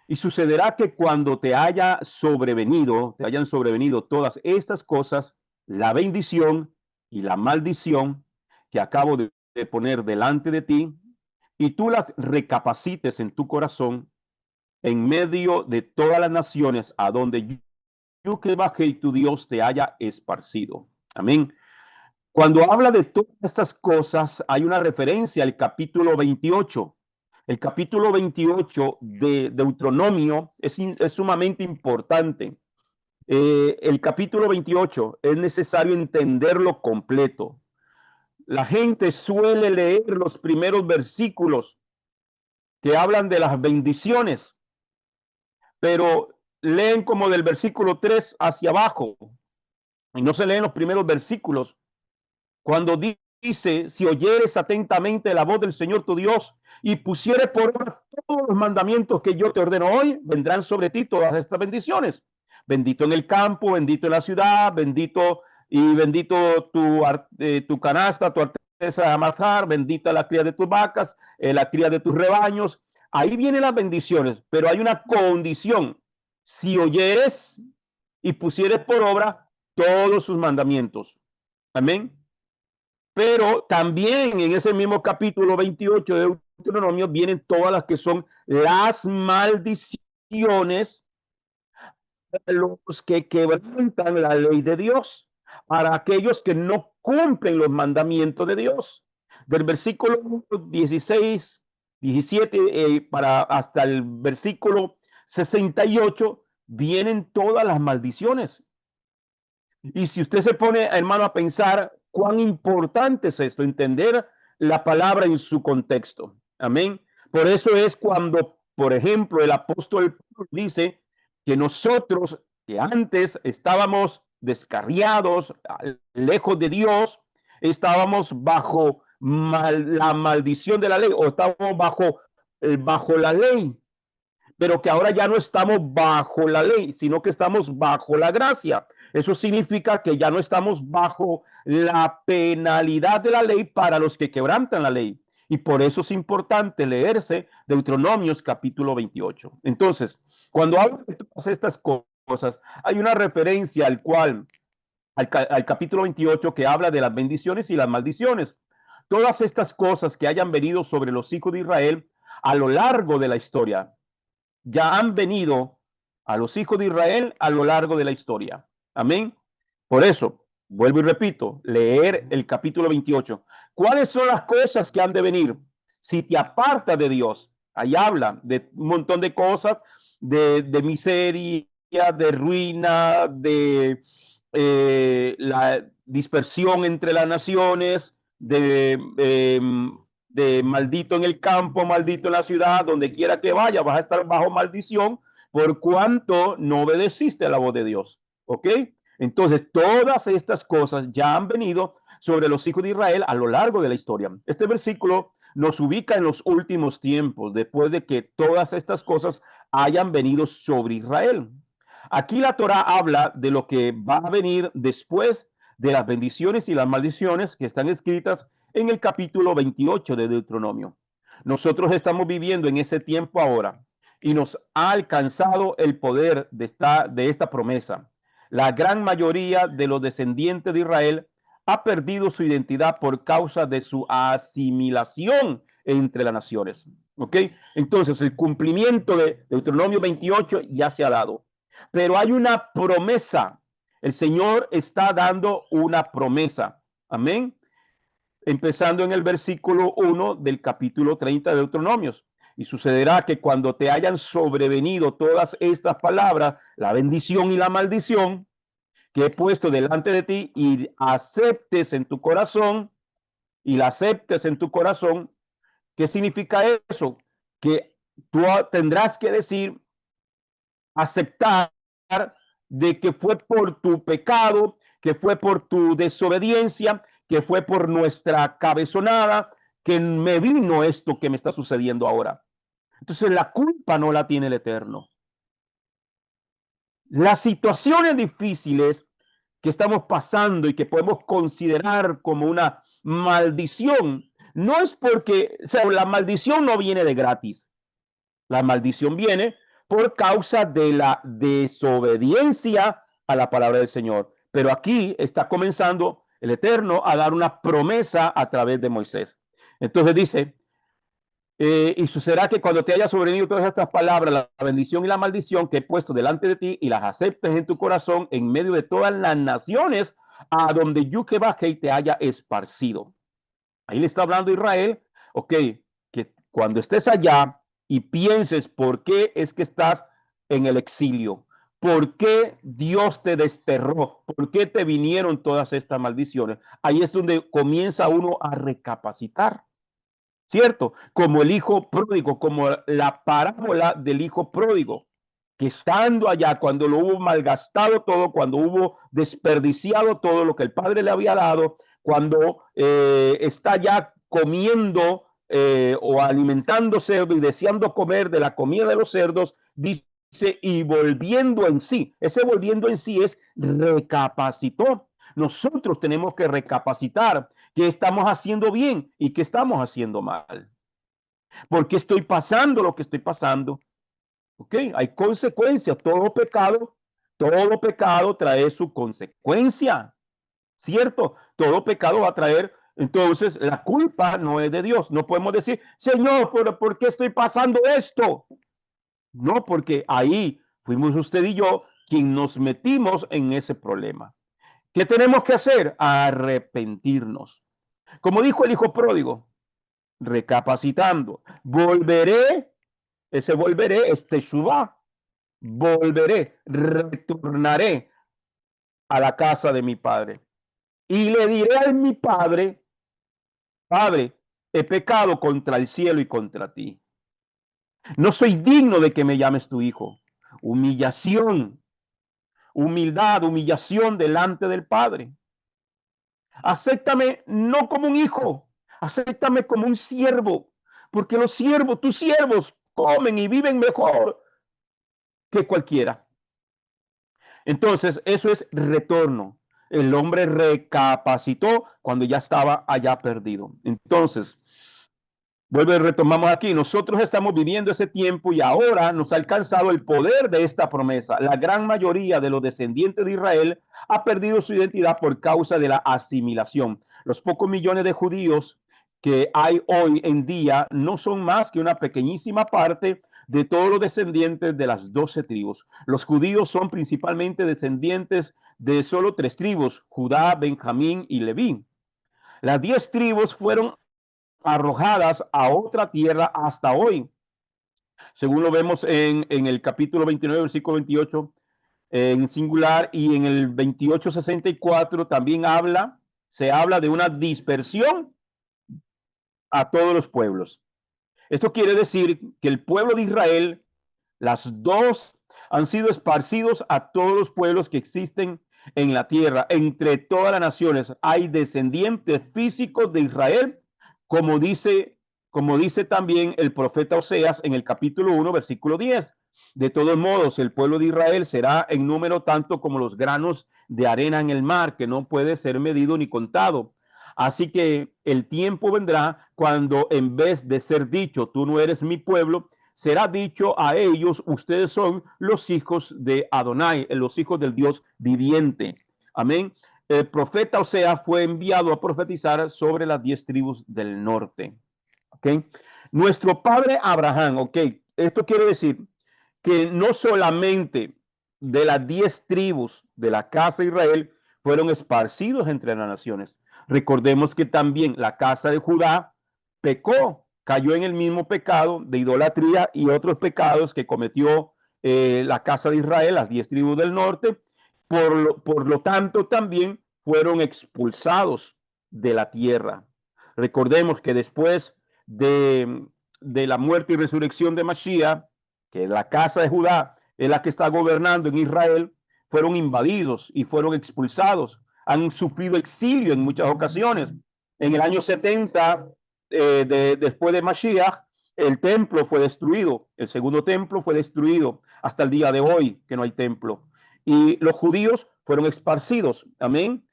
S1: y sucederá que cuando te hayan sobrevenido todas estas cosas, la bendición y la maldición que acabo de poner delante de ti, y tú las recapacites en tu corazón, en medio de todas las naciones a donde y tu Dios te haya esparcido. Amén. Cuando habla de todas estas cosas, hay una referencia al capítulo 28. El capítulo 28 de Deuteronomio es sumamente importante. El capítulo 28 es necesario entenderlo completo. La gente suele leer los primeros versículos que hablan de las bendiciones, pero leen como del versículo 3 hacia abajo y no se leen los primeros versículos. Cuando dice, si oyeres atentamente la voz del Señor tu Dios y pusieres por obra todos los mandamientos que yo te ordeno hoy, vendrán sobre ti todas estas bendiciones. Bendito en el campo, bendito en la ciudad, bendito y bendito tu canasta, tu artesa de amasar, bendita la cría de tus vacas, la cría de tus rebaños. Ahí vienen las bendiciones, pero hay una condición. Si oyeres y pusieres por obra todos sus mandamientos. Amén. Pero también en ese mismo capítulo 28 de Deuteronomio vienen todas las que son las maldiciones de los que quebrantan la ley de Dios, para aquellos que no cumplen los mandamientos de Dios. Del versículo 16, 17 para hasta el versículo 68 vienen todas las maldiciones. Y si usted se pone, hermano, a pensar cuán importante es esto, entender la palabra en su contexto. Amén. Por eso es cuando, por ejemplo, el apóstol dice que nosotros, que antes estábamos descarriados, lejos de Dios, estábamos bajo la maldición de la ley, o estábamos bajo la ley, pero que ahora ya no estamos bajo la ley, sino que estamos bajo la gracia. Eso significa que ya no estamos bajo la penalidad de la ley para los que quebrantan la ley. Y por eso es importante leerse Deuteronomios capítulo 28. Entonces, cuando hablo de todas estas cosas, hay una referencia al capítulo 28 que habla de las bendiciones y las maldiciones. Todas estas cosas que hayan venido sobre los hijos de Israel a lo largo de la historia, ya han venido a los hijos de Israel a lo largo de la historia. Amén. Por eso, vuelvo y repito, leer el capítulo 28. ¿Cuáles son las cosas que han de venir? Si te apartas de Dios, ahí habla de un montón de cosas, de miseria, de ruina, de la dispersión entre las naciones, de maldito en el campo, maldito en la ciudad, donde quiera que vaya, vas a estar bajo maldición, por cuanto no obedeciste a la voz de Dios. ¿Ok? Entonces, todas estas cosas ya han venido sobre los hijos de Israel a lo largo de la historia. Este versículo nos ubica en los últimos tiempos, después de que todas estas cosas hayan venido sobre Israel. Aquí la Torá habla de lo que va a venir después de las bendiciones y las maldiciones que están escritas en el capítulo 28 de Deuteronomio. Nosotros estamos viviendo en ese tiempo ahora y nos ha alcanzado el poder de esta promesa. La gran mayoría de los descendientes de Israel ha perdido su identidad por causa de su asimilación entre las naciones. ¿Ok? Entonces, el cumplimiento de Deuteronomio 28 ya se ha dado. Pero hay una promesa. El Señor está dando una promesa. Amén. Empezando en el versículo 1 del capítulo 30 de Deuteronomios. Y sucederá que cuando te hayan sobrevenido todas estas palabras, la bendición y la maldición que he puesto delante de ti, y aceptes en tu corazón, y la aceptes en tu corazón, ¿qué significa eso? Que tú tendrás que decir, aceptar de que fue por tu pecado, que fue por tu desobediencia, que fue por nuestra cabezonada, que me vino esto que me está sucediendo ahora. Entonces la culpa no la tiene el Eterno. Las situaciones difíciles que estamos pasando y que podemos considerar como una maldición, no es porque, o sea, la maldición no viene de gratis. La maldición viene por causa de la desobediencia a la palabra del Señor. Pero aquí está comenzando el Eterno a dar una promesa a través de Moisés. Entonces dice, y sucederá que cuando te haya sobrevenido todas estas palabras, la bendición y la maldición que he puesto delante de ti, y las aceptes en tu corazón en medio de todas las naciones a donde yo que bajé y te haya esparcido. Ahí le está hablando a Israel, ok, que cuando estés allá y pienses por qué es que estás en el exilio, por qué Dios te desterró, por qué te vinieron todas estas maldiciones, ahí es donde comienza uno a recapacitar. ¿Cierto? Como el hijo pródigo, como la parábola del hijo pródigo, que estando allá, cuando lo hubo malgastado todo, cuando hubo desperdiciado todo lo que el padre le había dado, cuando está ya comiendo o alimentándose y deseando comer de la comida de los cerdos, dice, y volviendo en sí, ese volviendo en sí es recapacitó. Nosotros tenemos que recapacitar qué estamos haciendo bien y qué estamos haciendo mal. ¿Por qué estoy pasando lo que estoy pasando? ¿Ok? Hay consecuencias. Todo pecado trae su consecuencia. ¿Cierto? Todo pecado va a traer. Entonces, la culpa no es de Dios. No podemos decir, Señor, ¿por qué estoy pasando esto? No, porque ahí fuimos usted y yo quien nos metimos en ese problema. ¿Qué tenemos que hacer? Arrepentirnos. Como dijo el hijo pródigo, recapacitando, volveré, ese volveré es Teshuvá, volveré, retornaré a la casa de mi padre y le diré a mi padre, Padre, he pecado contra el cielo y contra ti. No soy digno de que me llames tu hijo. Humillación, humildad, humillación delante del Padre. Acéptame no como un hijo, acéptame como un siervo, porque los siervos, tus siervos, comen y viven mejor que cualquiera. Entonces, eso es retorno. El hombre recapacitó cuando ya estaba allá perdido. Entonces, vuelve, retomamos aquí. Nosotros estamos viviendo ese tiempo y ahora nos ha alcanzado el poder de esta promesa. La gran mayoría de los descendientes de Israel ha perdido su identidad por causa de la asimilación. Los pocos millones de judíos que hay hoy en día no son más que una pequeñísima parte de todos los descendientes de las 12 tribus. Los judíos son principalmente descendientes de solo 3 tribus, Judá, Benjamín y Leví. Las 10 tribus fueron arrojadas a otra tierra hasta hoy. Según lo vemos en el capítulo 29, versículo 28, en singular, y en el 28:64 también se habla de una dispersión a todos los pueblos. Esto quiere decir que el pueblo de Israel, las dos Han sido esparcidos a todos los pueblos que existen en la tierra. Entre todas las naciones hay descendientes físicos de Israel, como dice, como dice también el profeta Oseas en el capítulo 1, versículo 10. De todos modos, el pueblo de Israel será en número tanto como los granos de arena en el mar, que no puede ser medido ni contado. Así que el tiempo vendrá cuando en vez de ser dicho, tú no eres mi pueblo, será dicho a ellos, ustedes son los hijos de Adonai, los hijos del Dios viviente. Amén. El profeta Oseas fue enviado a profetizar sobre las 10 tribus del norte. ¿Ok? Nuestro padre Abraham, ¿ok? Esto quiere decir que no solamente de las 10 tribus de la casa de Israel fueron esparcidos entre las naciones. Recordemos que también la casa de Judá pecó, cayó en el mismo pecado de idolatría y otros pecados que cometió la casa de Israel, las 10 tribus del norte. Por lo tanto, también fueron expulsados de la tierra. Recordemos que después de la muerte y resurrección de Mashiach, que la casa de Judá es la que está gobernando en Israel, fueron invadidos y fueron expulsados. Han sufrido exilio en muchas ocasiones. En el año 70, después de Mashiach, el templo fue destruido. El segundo templo fue destruido hasta el día de hoy, que no hay templo. Y los judíos fueron esparcidos. Amén.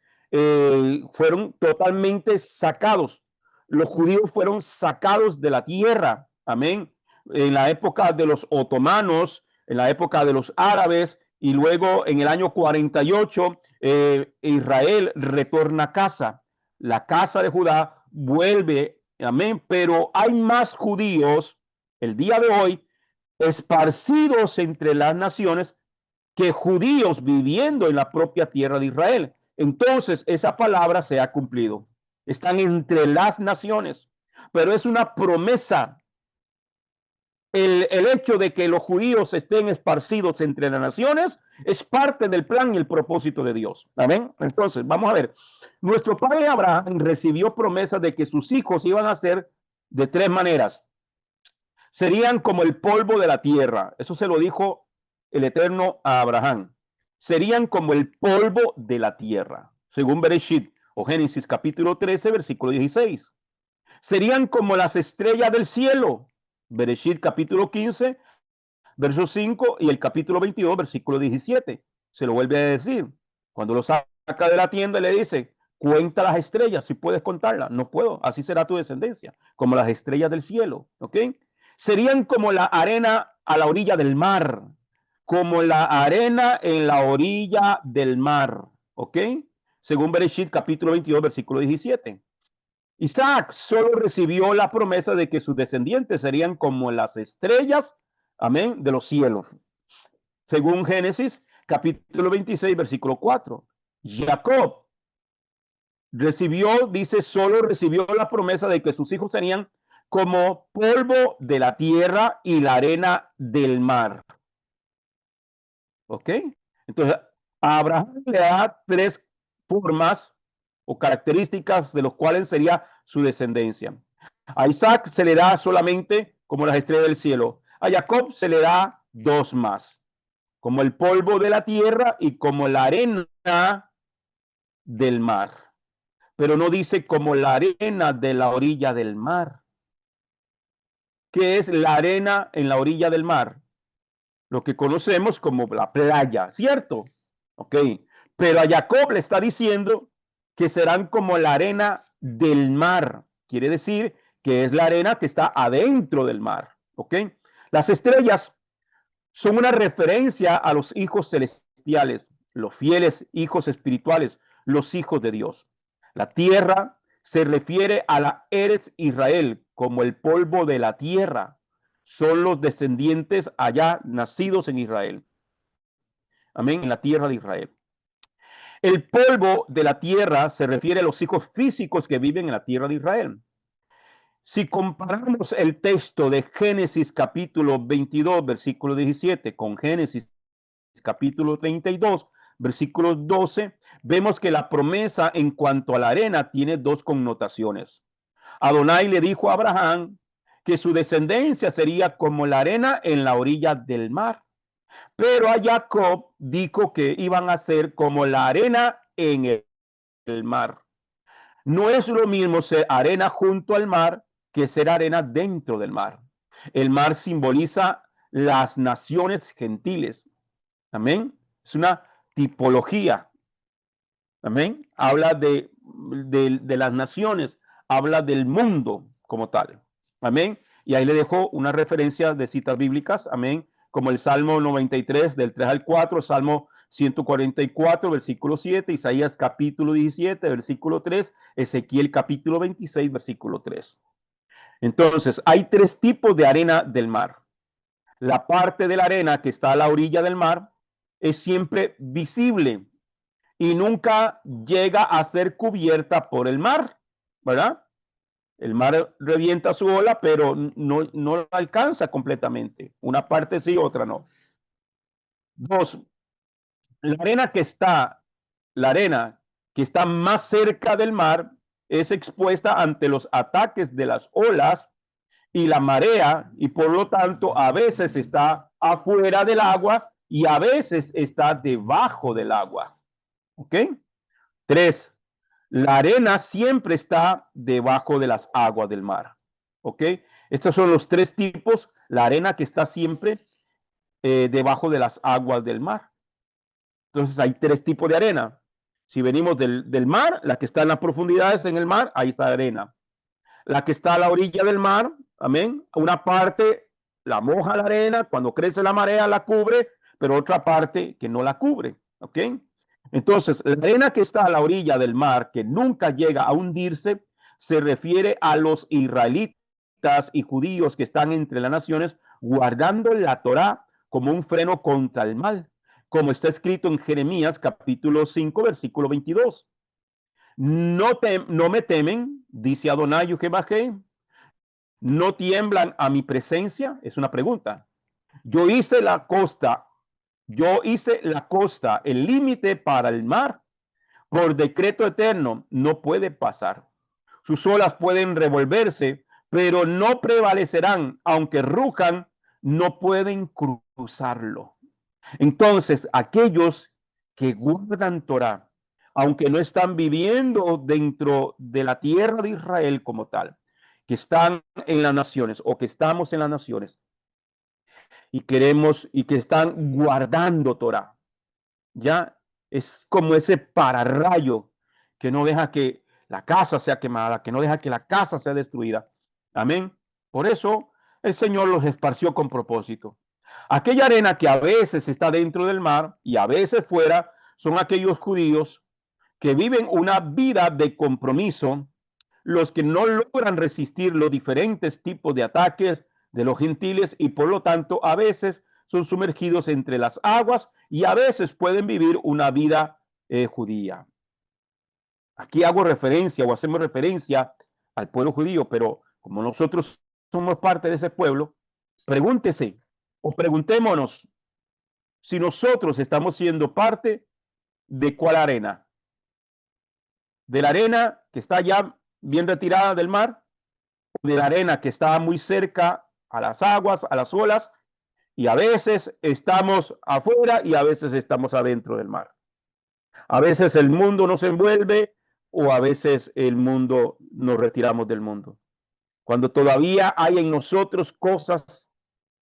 S1: Fueron totalmente sacados. Los judíos fueron sacados de la tierra. Amén. En la época de los otomanos, en la época de los árabes, y luego en el año 48, Israel retorna a casa. La casa de Judá vuelve, amén, pero hay más judíos el día de hoy esparcidos entre las naciones que judíos viviendo en la propia tierra de Israel. Entonces, esa palabra se ha cumplido. Están entre las naciones, pero es una promesa. El hecho de que los judíos estén esparcidos entre las naciones es parte del plan y el propósito de Dios. Amén. Entonces, vamos a ver. Nuestro padre Abraham recibió promesas de que sus hijos iban a ser de 3 maneras. Serían como el polvo de la tierra. Eso se lo dijo el Eterno a Abraham. Serían como el polvo de la tierra, según Bereshit o Génesis capítulo 13, versículo 16. Serían como las estrellas del cielo. Bereshit capítulo 15, verso 5 y el capítulo 22, versículo 17. Se lo vuelve a decir. Cuando lo saca de la tienda le dice, cuenta las estrellas, si puedes contarlas. No puedo, así será tu descendencia, como las estrellas del cielo. ¿Ok? Serían como la arena a la orilla del mar, como la arena en la orilla del mar. ¿Ok? Según Bereshit capítulo 22, versículo 17. Isaac solo recibió la promesa de que sus descendientes serían como las estrellas, amén, de los cielos. Según Génesis, capítulo 26, versículo 4. Jacob recibió, dice, solo recibió la promesa de que sus hijos serían como polvo de la tierra y la arena del mar. ¿Ok? Entonces, a Abraham le da 3 formas o características de los cuales sería su descendencia. A Isaac se le da solamente como las estrellas del cielo. A Jacob se le da 2 más, como el polvo de la tierra y como la arena del mar. Pero no dice como la arena de la orilla del mar. ¿Qué es la arena en la orilla del mar? Lo que conocemos como la playa, ¿cierto? Ok. Pero a Jacob le está diciendo que serán como la arena del mar. Quiere decir que es la arena que está adentro del mar. ¿Ok? Las estrellas son una referencia a los hijos celestiales, los fieles hijos espirituales, los hijos de Dios. La tierra se refiere a la Eretz Israel como el polvo de la tierra. Son los descendientes allá nacidos en Israel. Amén, en la tierra de Israel. El polvo de la tierra se refiere a los hijos físicos que viven en la tierra de Israel. Si comparamos el texto de Génesis capítulo 22, versículo 17, con Génesis capítulo 32, versículo 12, vemos que la promesa en cuanto a la arena tiene 2 connotaciones. Adonai le dijo a Abraham que su descendencia sería como la arena en la orilla del mar. Pero a Jacob dijo que iban a ser como la arena en el mar. No es lo mismo ser arena junto al mar que ser arena dentro del mar. El mar simboliza las naciones gentiles. Amén. Es una tipología. Amén. Habla de las naciones, habla del mundo como tal. Amén. Y ahí le dejo una referencia de citas bíblicas. Amén. Como el Salmo 93 del 3 al 4, Salmo 144, versículo 7, Isaías capítulo 17, versículo 3, Ezequiel capítulo 26, versículo 3. Entonces, hay tres tipos de arena del mar. La parte de la arena que está a la orilla del mar es siempre visible y nunca llega a ser cubierta por el mar, ¿verdad? El mar revienta su ola, pero no la alcanza completamente. Una parte sí, otra no. Dos, la arena que está, la arena que está más cerca del mar es expuesta ante los ataques de las olas y la marea y por lo tanto a veces está afuera del agua y a veces está debajo del agua. ¿Ok? Tres, la arena siempre está debajo de las aguas del mar. ¿Ok? Estos son los tres tipos. La arena que está siempre debajo de las aguas del mar. Entonces hay tres tipos de arena. Si venimos del mar, la que está en las profundidades en el mar, ahí está la arena. La que está a la orilla del mar, amén. Una parte la moja la arena, cuando crece la marea la cubre, pero otra parte que no la cubre. ¿Ok? Entonces, la arena que está a la orilla del mar, que nunca llega a hundirse, se refiere a los israelitas y judíos que están entre las naciones guardando la Torá como un freno contra el mal, como está escrito en Jeremías capítulo 5, versículo 22. No me temen, dice Adonai Jehová, no tiemblan a mi presencia, es una pregunta. Yo hice la costa, el límite para el mar. Por decreto eterno no puede pasar. Sus olas pueden revolverse, pero no prevalecerán. Aunque rujan, no pueden cruzarlo. Entonces, aquellos que guardan Torah, aunque no están viviendo dentro de la tierra de Israel como tal, que están en las naciones o que estamos en las naciones y queremos y que están guardando Torah, ya es como ese pararrayo que no deja que la casa sea quemada, que no deja que la casa sea destruida. Amén. Por eso el Señor los esparció con propósito. Aquella arena que a veces está dentro del mar y a veces fuera, son aquellos judíos que viven una vida de compromiso, los que no logran resistir los diferentes tipos de ataques de los gentiles y por lo tanto a veces son sumergidos entre las aguas y a veces pueden vivir una vida judía. Aquí hago referencia o hacemos referencia al pueblo judío, pero como nosotros somos parte de ese pueblo, pregúntese o preguntémonos si nosotros estamos siendo parte de cuál arena. De la arena que está ya bien retirada del mar, de la arena que está muy cerca a las aguas, a las olas, y a veces estamos afuera y a veces estamos adentro del mar. A veces el mundo nos envuelve o a veces el mundo nos retiramos del mundo. Cuando todavía hay en nosotros cosas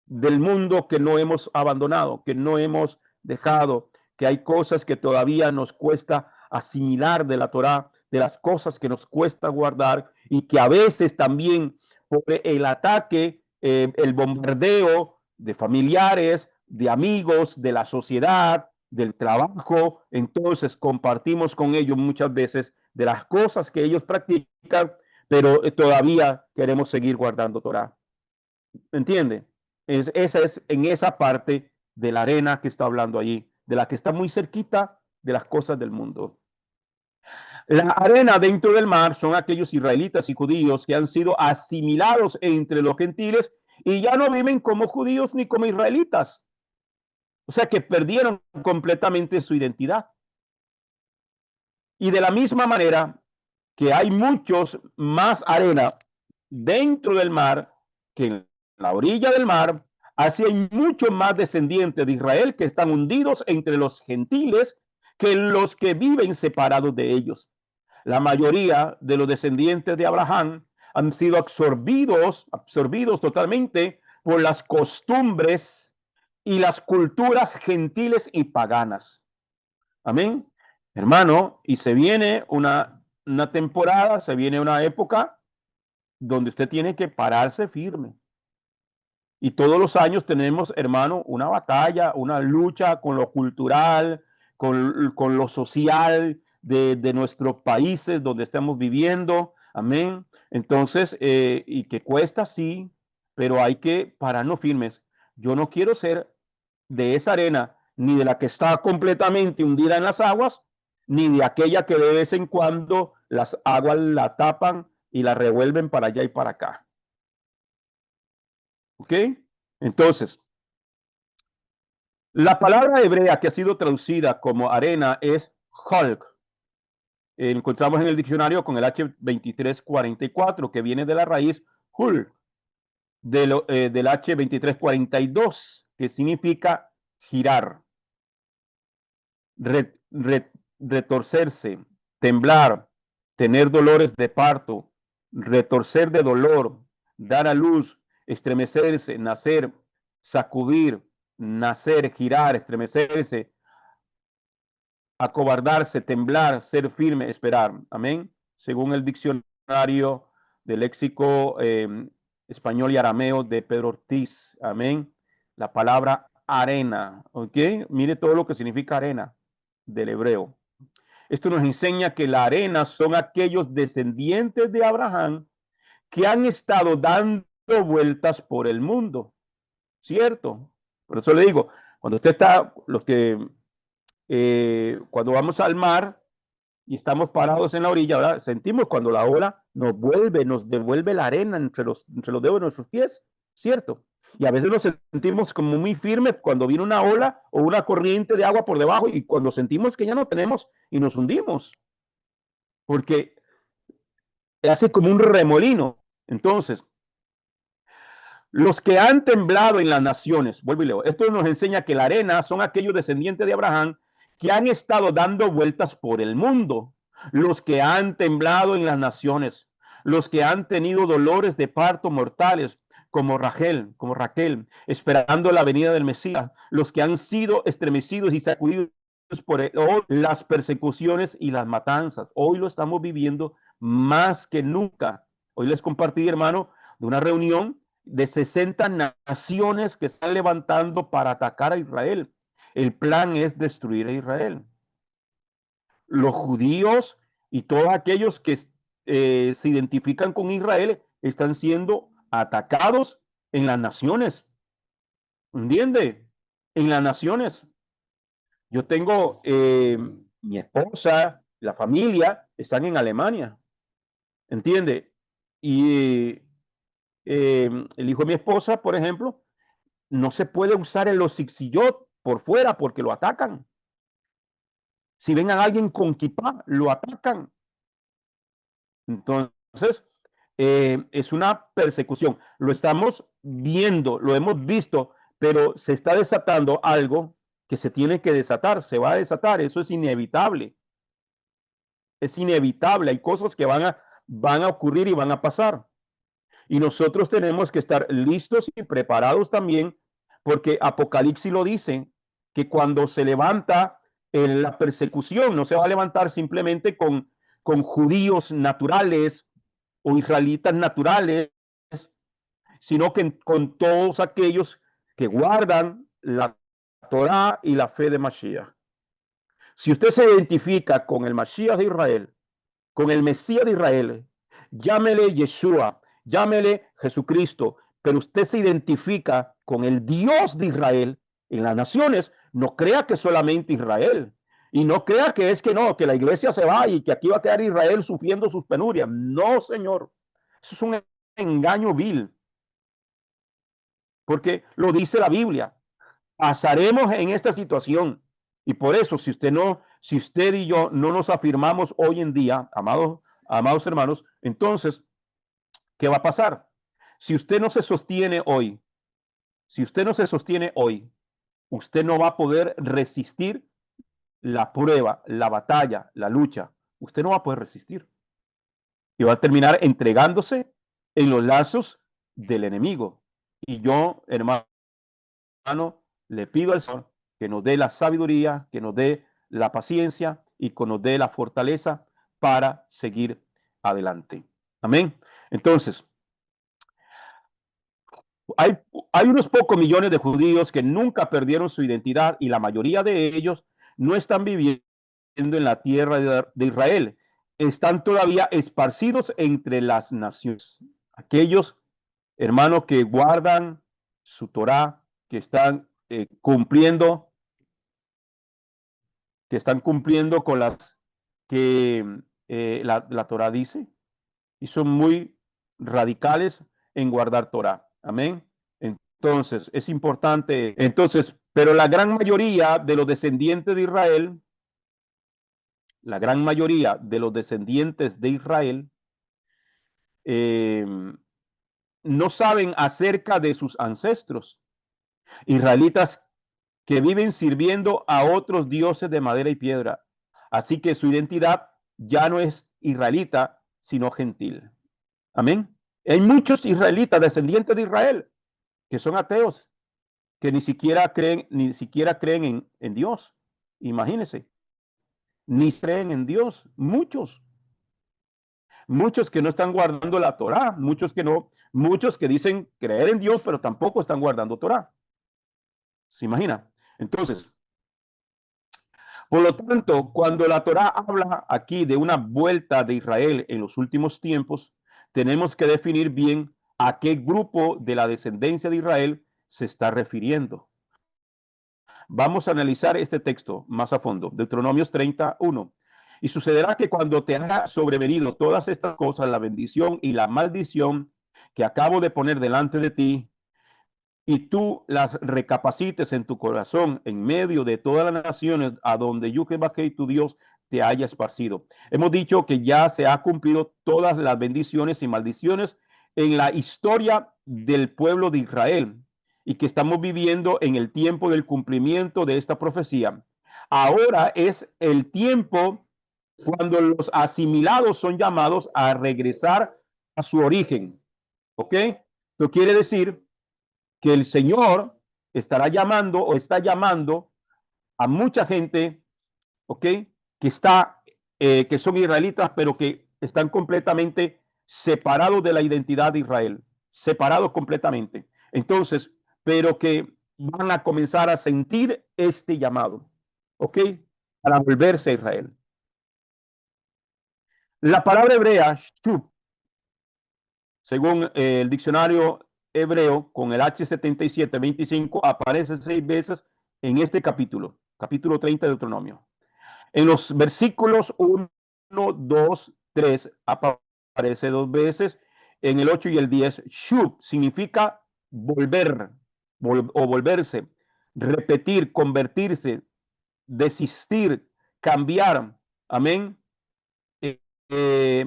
S1: del mundo que no hemos abandonado, que no hemos dejado, que hay cosas que todavía nos cuesta asimilar de la Torá, de las cosas que nos cuesta guardar y que a veces también por el ataque, el bombardeo de familiares, de amigos, de la sociedad, del trabajo, entonces compartimos con ellos muchas veces de las cosas que ellos practican, pero todavía queremos seguir guardando Torá. ¿Entiende? Esa es en esa parte de la arena que está hablando allí, de la que está muy cerquita de las cosas del mundo. La arena dentro del mar son aquellos israelitas y judíos que han sido asimilados entre los gentiles y ya no viven como judíos ni como israelitas. O sea que perdieron completamente su identidad. Y de la misma manera que hay muchos más arena dentro del mar que en la orilla del mar, Así hay muchos más descendientes de Israel que están hundidos entre los gentiles que los que viven separados de ellos. La mayoría de los descendientes de Abraham han sido absorbidos totalmente por las costumbres y las culturas gentiles y paganas. Amén. Hermano, y se viene una temporada, se viene una época donde usted tiene que pararse firme. Y todos los años tenemos, hermano, una batalla, una lucha con lo cultural, con lo social de nuestros países donde estamos viviendo. Amén. Entonces, y que cuesta, sí, pero hay que pararnos firmes. Yo no quiero ser de esa arena, ni de la que está completamente hundida en las aguas, ni de aquella que de vez en cuando las aguas la tapan y la revuelven para allá y para acá. ¿Ok? Entonces, la palabra hebrea que ha sido traducida como arena es hulk. Encontramos en el diccionario con el H2344, que viene de la raíz hul, del H2342, que significa girar, retorcerse, temblar, tener dolores de parto, retorcer de dolor, dar a luz, estremecerse, nacer, sacudir, nacer, girar, estremecerse, acobardarse, temblar, ser firme, esperar. Amén. Según el diccionario del léxico español y arameo de Pedro Ortiz. Amén. La palabra arena. ¿Ok? Mire todo lo que significa arena del hebreo. Esto nos enseña que la arena son aquellos descendientes de Abraham que han estado dando vueltas por el mundo. ¿Cierto? Por eso le digo, cuando usted está, los que cuando vamos al mar y estamos parados en la orilla, ¿verdad? Sentimos cuando la ola nos devuelve la arena entre los dedos de nuestros pies, ¿cierto? Y a veces nos sentimos como muy firmes cuando viene una ola o una corriente de agua por debajo y cuando sentimos que ya no tenemos y nos hundimos, porque hace como un remolino. Entonces, los que han temblado en las naciones, vuelvo y leo, esto nos enseña que la arena son aquellos descendientes de Abraham que han estado dando vueltas por el mundo, los que han temblado en las naciones, los que han tenido dolores de parto mortales, como Raquel, esperando la venida del Mesías, los que han sido estremecidos y sacudidos por las persecuciones y las matanzas. Hoy lo estamos viviendo más que nunca. Hoy les compartí, hermano, de una reunión de 60 naciones que están levantando para atacar a Israel. El plan es destruir a Israel. Los judíos y todos aquellos que se identifican con Israel están siendo atacados en las naciones. ¿Entiende? En las naciones. Yo tengo mi esposa, la familia, están en Alemania. ¿Entiende? Y el hijo de mi esposa, por ejemplo, no se puede usar el osixillot por fuera porque lo atacan. Si ven a alguien con kipá, lo atacan. Entonces, es una persecución. Lo estamos viendo, lo hemos visto, pero se está desatando algo que se tiene que desatar, se va a desatar, eso es inevitable. Es inevitable, hay cosas que van a ocurrir y van a pasar. Y nosotros tenemos que estar listos y preparados también, porque Apocalipsis lo dice, que cuando se levanta la persecución, no se va a levantar simplemente con judíos naturales o israelitas naturales, sino que con todos aquellos que guardan la Torá y la fe de Mashiach. Si usted se identifica con el Mashiach de Israel, con el Mesías de Israel, llámele Yeshua, llámele Jesucristo, pero usted se identifica con el Dios de Israel en las naciones, no crea que solamente Israel, y no crea que es que no, que la iglesia se va y que aquí va a quedar Israel sufriendo sus penurias. No, Señor, eso es un engaño vil, porque lo dice la Biblia. Pasaremos en esta situación. Y por eso, si usted y yo no nos afirmamos hoy en día, amados hermanos, entonces, ¿qué va a pasar? Si usted no se sostiene hoy Si usted no se sostiene hoy, usted no va a poder resistir la prueba, la batalla, la lucha. Usted no va a poder resistir. Y va a terminar entregándose en los lazos del enemigo. Y yo, hermano, le pido al Señor que nos dé la sabiduría, que nos dé la paciencia y que nos dé la fortaleza para seguir adelante. Amén. Entonces, hay, hay unos pocos millones de judíos que nunca perdieron su identidad y la mayoría de ellos no están viviendo en la tierra de Israel. Están todavía esparcidos entre las naciones. Aquellos hermanos que guardan su Torah, que están cumpliendo con las que la Torah dice y son muy radicales en guardar Torah. Amén. Entonces, es importante. Entonces, pero la gran mayoría de los descendientes de Israel, la gran mayoría de los descendientes de Israel, eh, no saben acerca de sus ancestros, israelitas que viven sirviendo a otros dioses de madera y piedra. Así que su identidad ya no es israelita, sino gentil. Amén. Hay muchos israelitas, descendientes de Israel, que son ateos, que ni siquiera creen en Dios. Imagínense, ni creen en Dios. Muchos que no están guardando la Torá, muchos que dicen creer en Dios, pero tampoco están guardando Torá. ¿Se imagina? Entonces, por lo tanto, cuando la Torá habla aquí de una vuelta de Israel en los últimos tiempos, tenemos que definir bien a qué grupo de la descendencia de Israel se está refiriendo. Vamos a analizar este texto más a fondo. Deuteronomios 31. Y sucederá que cuando te haya sobrevenido todas estas cosas, la bendición y la maldición que acabo de poner delante de ti, y tú las recapacites en tu corazón en medio de todas las naciones a donde Jehová tu Dios te haya esparcido. Hemos dicho que ya se ha cumplido todas las bendiciones y maldiciones en la historia del pueblo de Israel y que estamos viviendo en el tiempo del cumplimiento de esta profecía. Ahora es el tiempo cuando los asimilados son llamados a regresar a su origen. ¿Ok? Esto quiere decir que el Señor estará llamando o está llamando a mucha gente, ¿ok? Que son israelitas, pero que están completamente separados de la identidad de Israel, separados completamente. Entonces, pero que van a comenzar a sentir este llamado, ¿ok? Para volverse a Israel. La palabra hebrea, shub, según el diccionario hebreo, con el H7725, aparece 6 veces en este capítulo 30 de Deuteronomio. En los versículos 1, 2, 3 aparece 2 veces. En el 8 y el 10, shub significa volver o volverse, repetir, convertirse, desistir, cambiar. Amén. Eh, eh,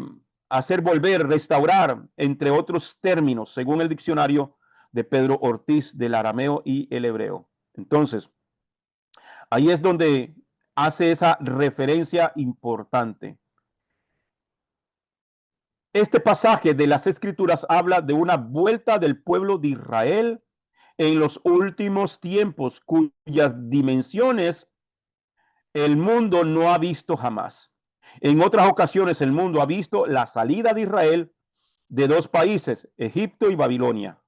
S1: hacer volver, restaurar, entre otros términos, según el diccionario de Pedro Ortiz del arameo y el hebreo. Entonces, ahí es donde hace esa referencia importante. Este pasaje de las Escrituras habla de una vuelta del pueblo de Israel en los últimos tiempos, cuyas dimensiones el mundo no ha visto jamás. En otras ocasiones el mundo ha visto la salida de Israel de 2 países, Egipto y Babilonia.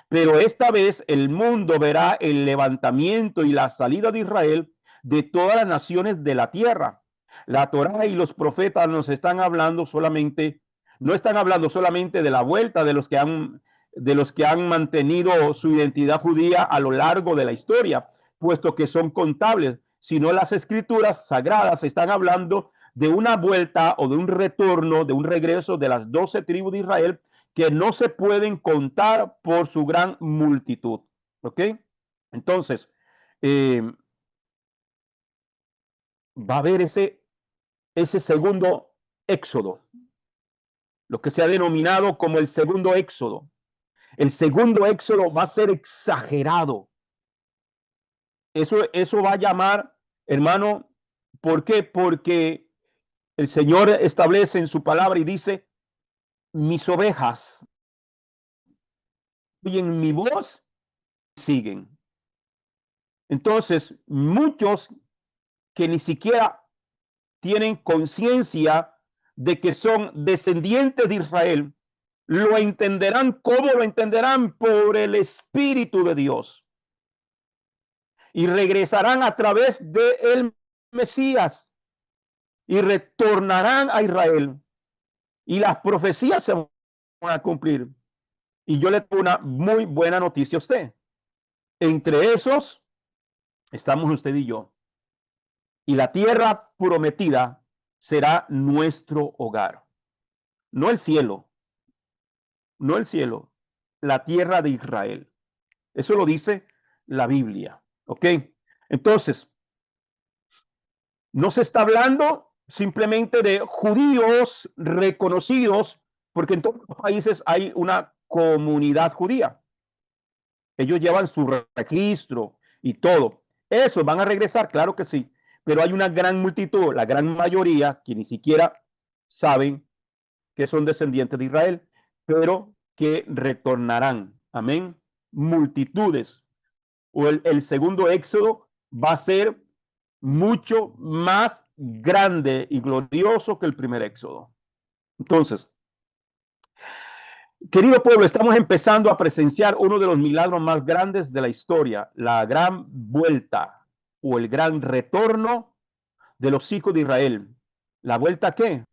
S1: Pero esta vez el mundo verá el levantamiento y la salida de Israel de todas las naciones de la tierra. La Torá y los profetas nos están hablando solamente, no están hablando solamente de la vuelta de los que han mantenido su identidad judía a lo largo de la historia, puesto que son contables, sino las escrituras sagradas están hablando de una vuelta o de un retorno, de un regreso de las 12 tribus de Israel que no se pueden contar por su gran multitud. ¿Ok? Entonces, va a haber ese segundo éxodo, lo que se ha denominado como el segundo éxodo. El segundo éxodo va a ser exagerado. Eso va a llamar, hermano, ¿por qué? Porque el Señor establece en su palabra y dice, mis ovejas oyen mi voz, siguen. Entonces, muchos que ni siquiera tienen conciencia de que son descendientes de Israel, lo entenderán. ¿Cómo lo entenderán? Por el Espíritu de Dios. Y regresarán a través de el Mesías y retornarán a Israel. Y las profecías se van a cumplir. Y yo le tengo una muy buena noticia a usted. Entre esos estamos usted y yo. Y la tierra prometida será nuestro hogar. No el cielo, no el cielo, la tierra de Israel. Eso lo dice la Biblia. ¿Ok? Entonces, no se está hablando simplemente de judíos reconocidos, porque en todos los países hay una comunidad judía. Ellos llevan su registro y todo. Esos van a regresar, claro que sí, pero hay una gran multitud, la gran mayoría, que ni siquiera saben que son descendientes de Israel, pero que retornarán. Amén. Multitudes. O el segundo éxodo va a ser mucho más grande y glorioso que el primer éxodo. Entonces, querido pueblo, estamos empezando a presenciar uno de los milagros más grandes de la historia, la gran vuelta o el gran retorno de los hijos de Israel. ¿La vuelta qué?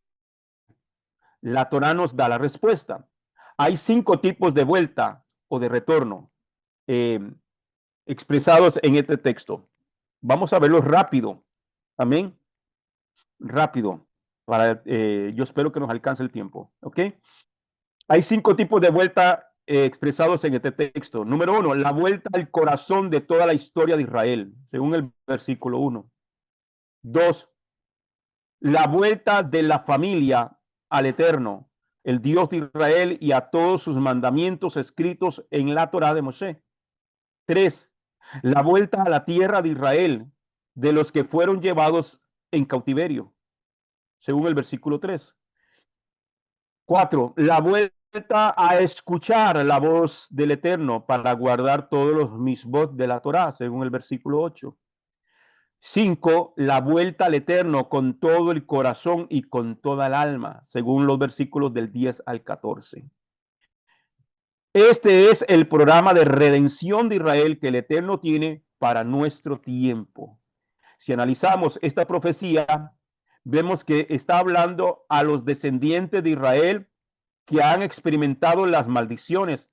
S1: La Torá nos da la respuesta. Hay 5 tipos de vuelta o de retorno eh, expresados en este texto. Vamos a verlos rápido. Amén. Rápido. Yo espero que nos alcance el tiempo. ¿Ok? Hay 5 tipos de vuelta expresados en este texto. Número 1, la vuelta al corazón de toda la historia de Israel, según el versículo 1. 2, la vuelta de la familia al Eterno, el Dios de Israel y a todos sus mandamientos escritos en la Torá de Moshe. 3, la vuelta a la tierra de Israel, de los que fueron llevados en cautiverio, según el versículo 3. 4, la vuelta a escuchar la voz del Eterno para guardar todos los misbot de la Torá, según el versículo 8. 5, la vuelta al Eterno con todo el corazón y con toda el alma, según los versículos del 10 al 14. Este es el programa de redención de Israel que el Eterno tiene para nuestro tiempo. Si analizamos esta profecía, vemos que está hablando a los descendientes de Israel que han experimentado las maldiciones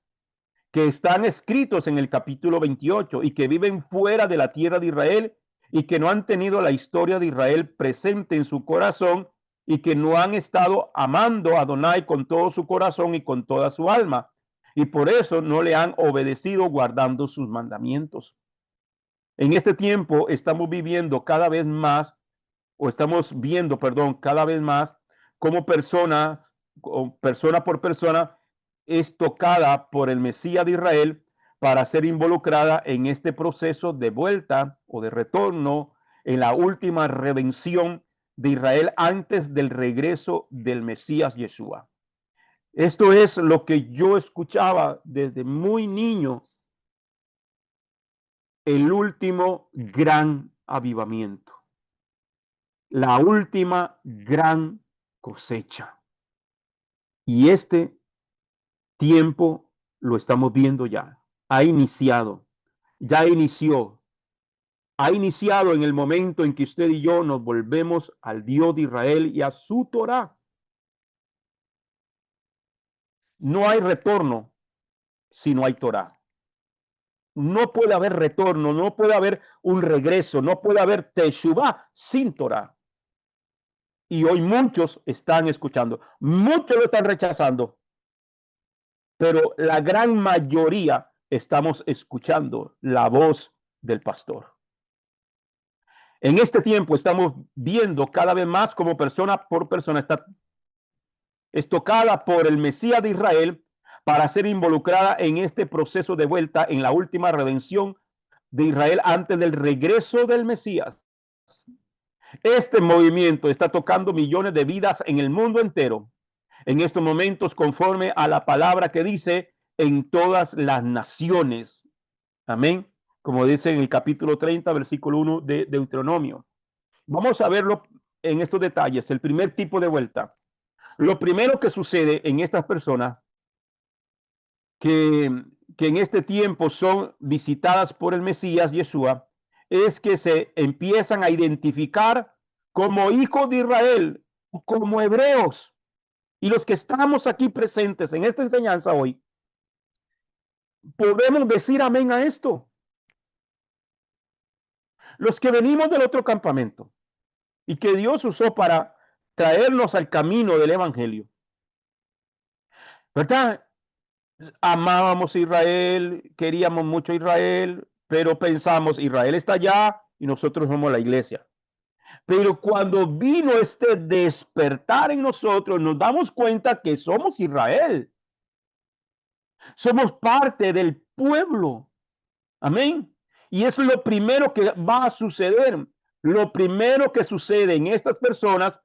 S1: que están escritos en el capítulo 28 y que viven fuera de la tierra de Israel y que no han tenido la historia de Israel presente en su corazón y que no han estado amando a Adonai con todo su corazón y con toda su alma. Y por eso no le han obedecido guardando sus mandamientos. En este tiempo estamos viviendo cada vez más, o estamos viendo, perdón, cada vez más como personas, o persona por persona, es tocada por el Mesías de Israel para ser involucrada en este proceso de vuelta o de retorno en la última redención de Israel antes del regreso del Mesías Yeshua. Esto es lo que yo escuchaba desde muy niño, el último gran avivamiento, la última gran cosecha. Y este tiempo lo estamos viendo ya. Ha iniciado, ya inició. Ha iniciado en el momento en que usted y yo nos volvemos al Dios de Israel y a su Torá. No hay retorno si no hay Torá. No puede haber retorno, no puede haber un regreso, no puede haber Teshuvá sin Torá. Y hoy muchos están escuchando, muchos lo están rechazando, pero la gran mayoría estamos escuchando la voz del pastor. En este tiempo estamos viendo cada vez más como persona por persona es tocada por el Mesías de Israel para ser involucrada en este proceso de vuelta en la última redención de Israel antes del regreso del Mesías. Este movimiento está tocando millones de vidas en el mundo entero en estos momentos, conforme a la palabra que dice en todas las naciones. Amén. Como dice en el capítulo 30, versículo 1 de Deuteronomio. Vamos a verlo en estos detalles. El primer tipo de vuelta. Lo primero que sucede en estas personas que en este tiempo son visitadas por el Mesías Yeshua, es que se empiezan a identificar como hijos de Israel, como hebreos. Y los que estamos aquí presentes en esta enseñanza hoy, podemos decir amén a esto. Los que venimos del otro campamento y que Dios usó para traernos al camino del evangelio, ¿verdad? Amábamos a Israel, queríamos mucho a Israel, pero pensamos, Israel está allá y nosotros somos la iglesia. Pero cuando vino este despertar en nosotros, nos damos cuenta que somos Israel. Somos parte del pueblo. Amén. Y eso es lo primero que va a suceder. Lo primero que sucede en estas personas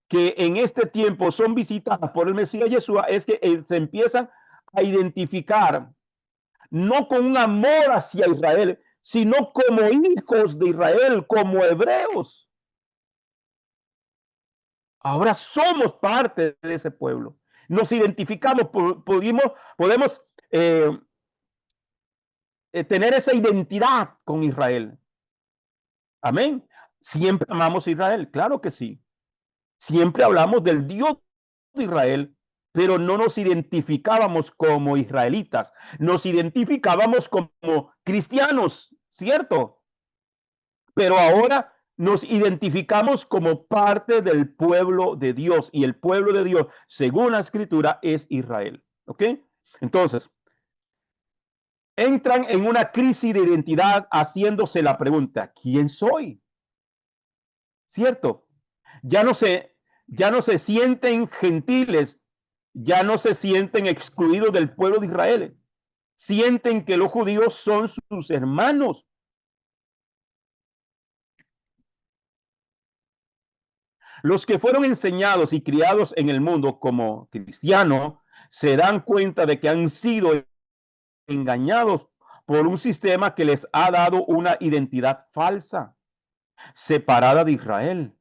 S1: que en este tiempo son visitadas por el Mesías Yeshua es que se empiezan a identificar no con un amor hacia Israel, sino como hijos de Israel, como hebreos. Ahora somos parte de ese pueblo. Nos identificamos, podemos tener esa identidad con Israel. Amén. Siempre amamos a Israel, claro que sí. Siempre hablamos del Dios de Israel, pero no nos identificábamos como israelitas, nos identificábamos como cristianos, ¿cierto? Pero ahora nos identificamos como parte del pueblo de Dios y el pueblo de Dios, según la escritura, es Israel, ¿ok? Entonces, entran en una crisis de identidad haciéndose la pregunta, ¿quién soy? ¿Cierto? Ya no se, ya no se sienten gentiles, ya no se sienten excluidos del pueblo de Israel. Sienten que los judíos son sus hermanos. Los que fueron enseñados y criados en el mundo como cristianos se dan cuenta de que han sido engañados por un sistema que les ha dado una identidad falsa, separada de Israel.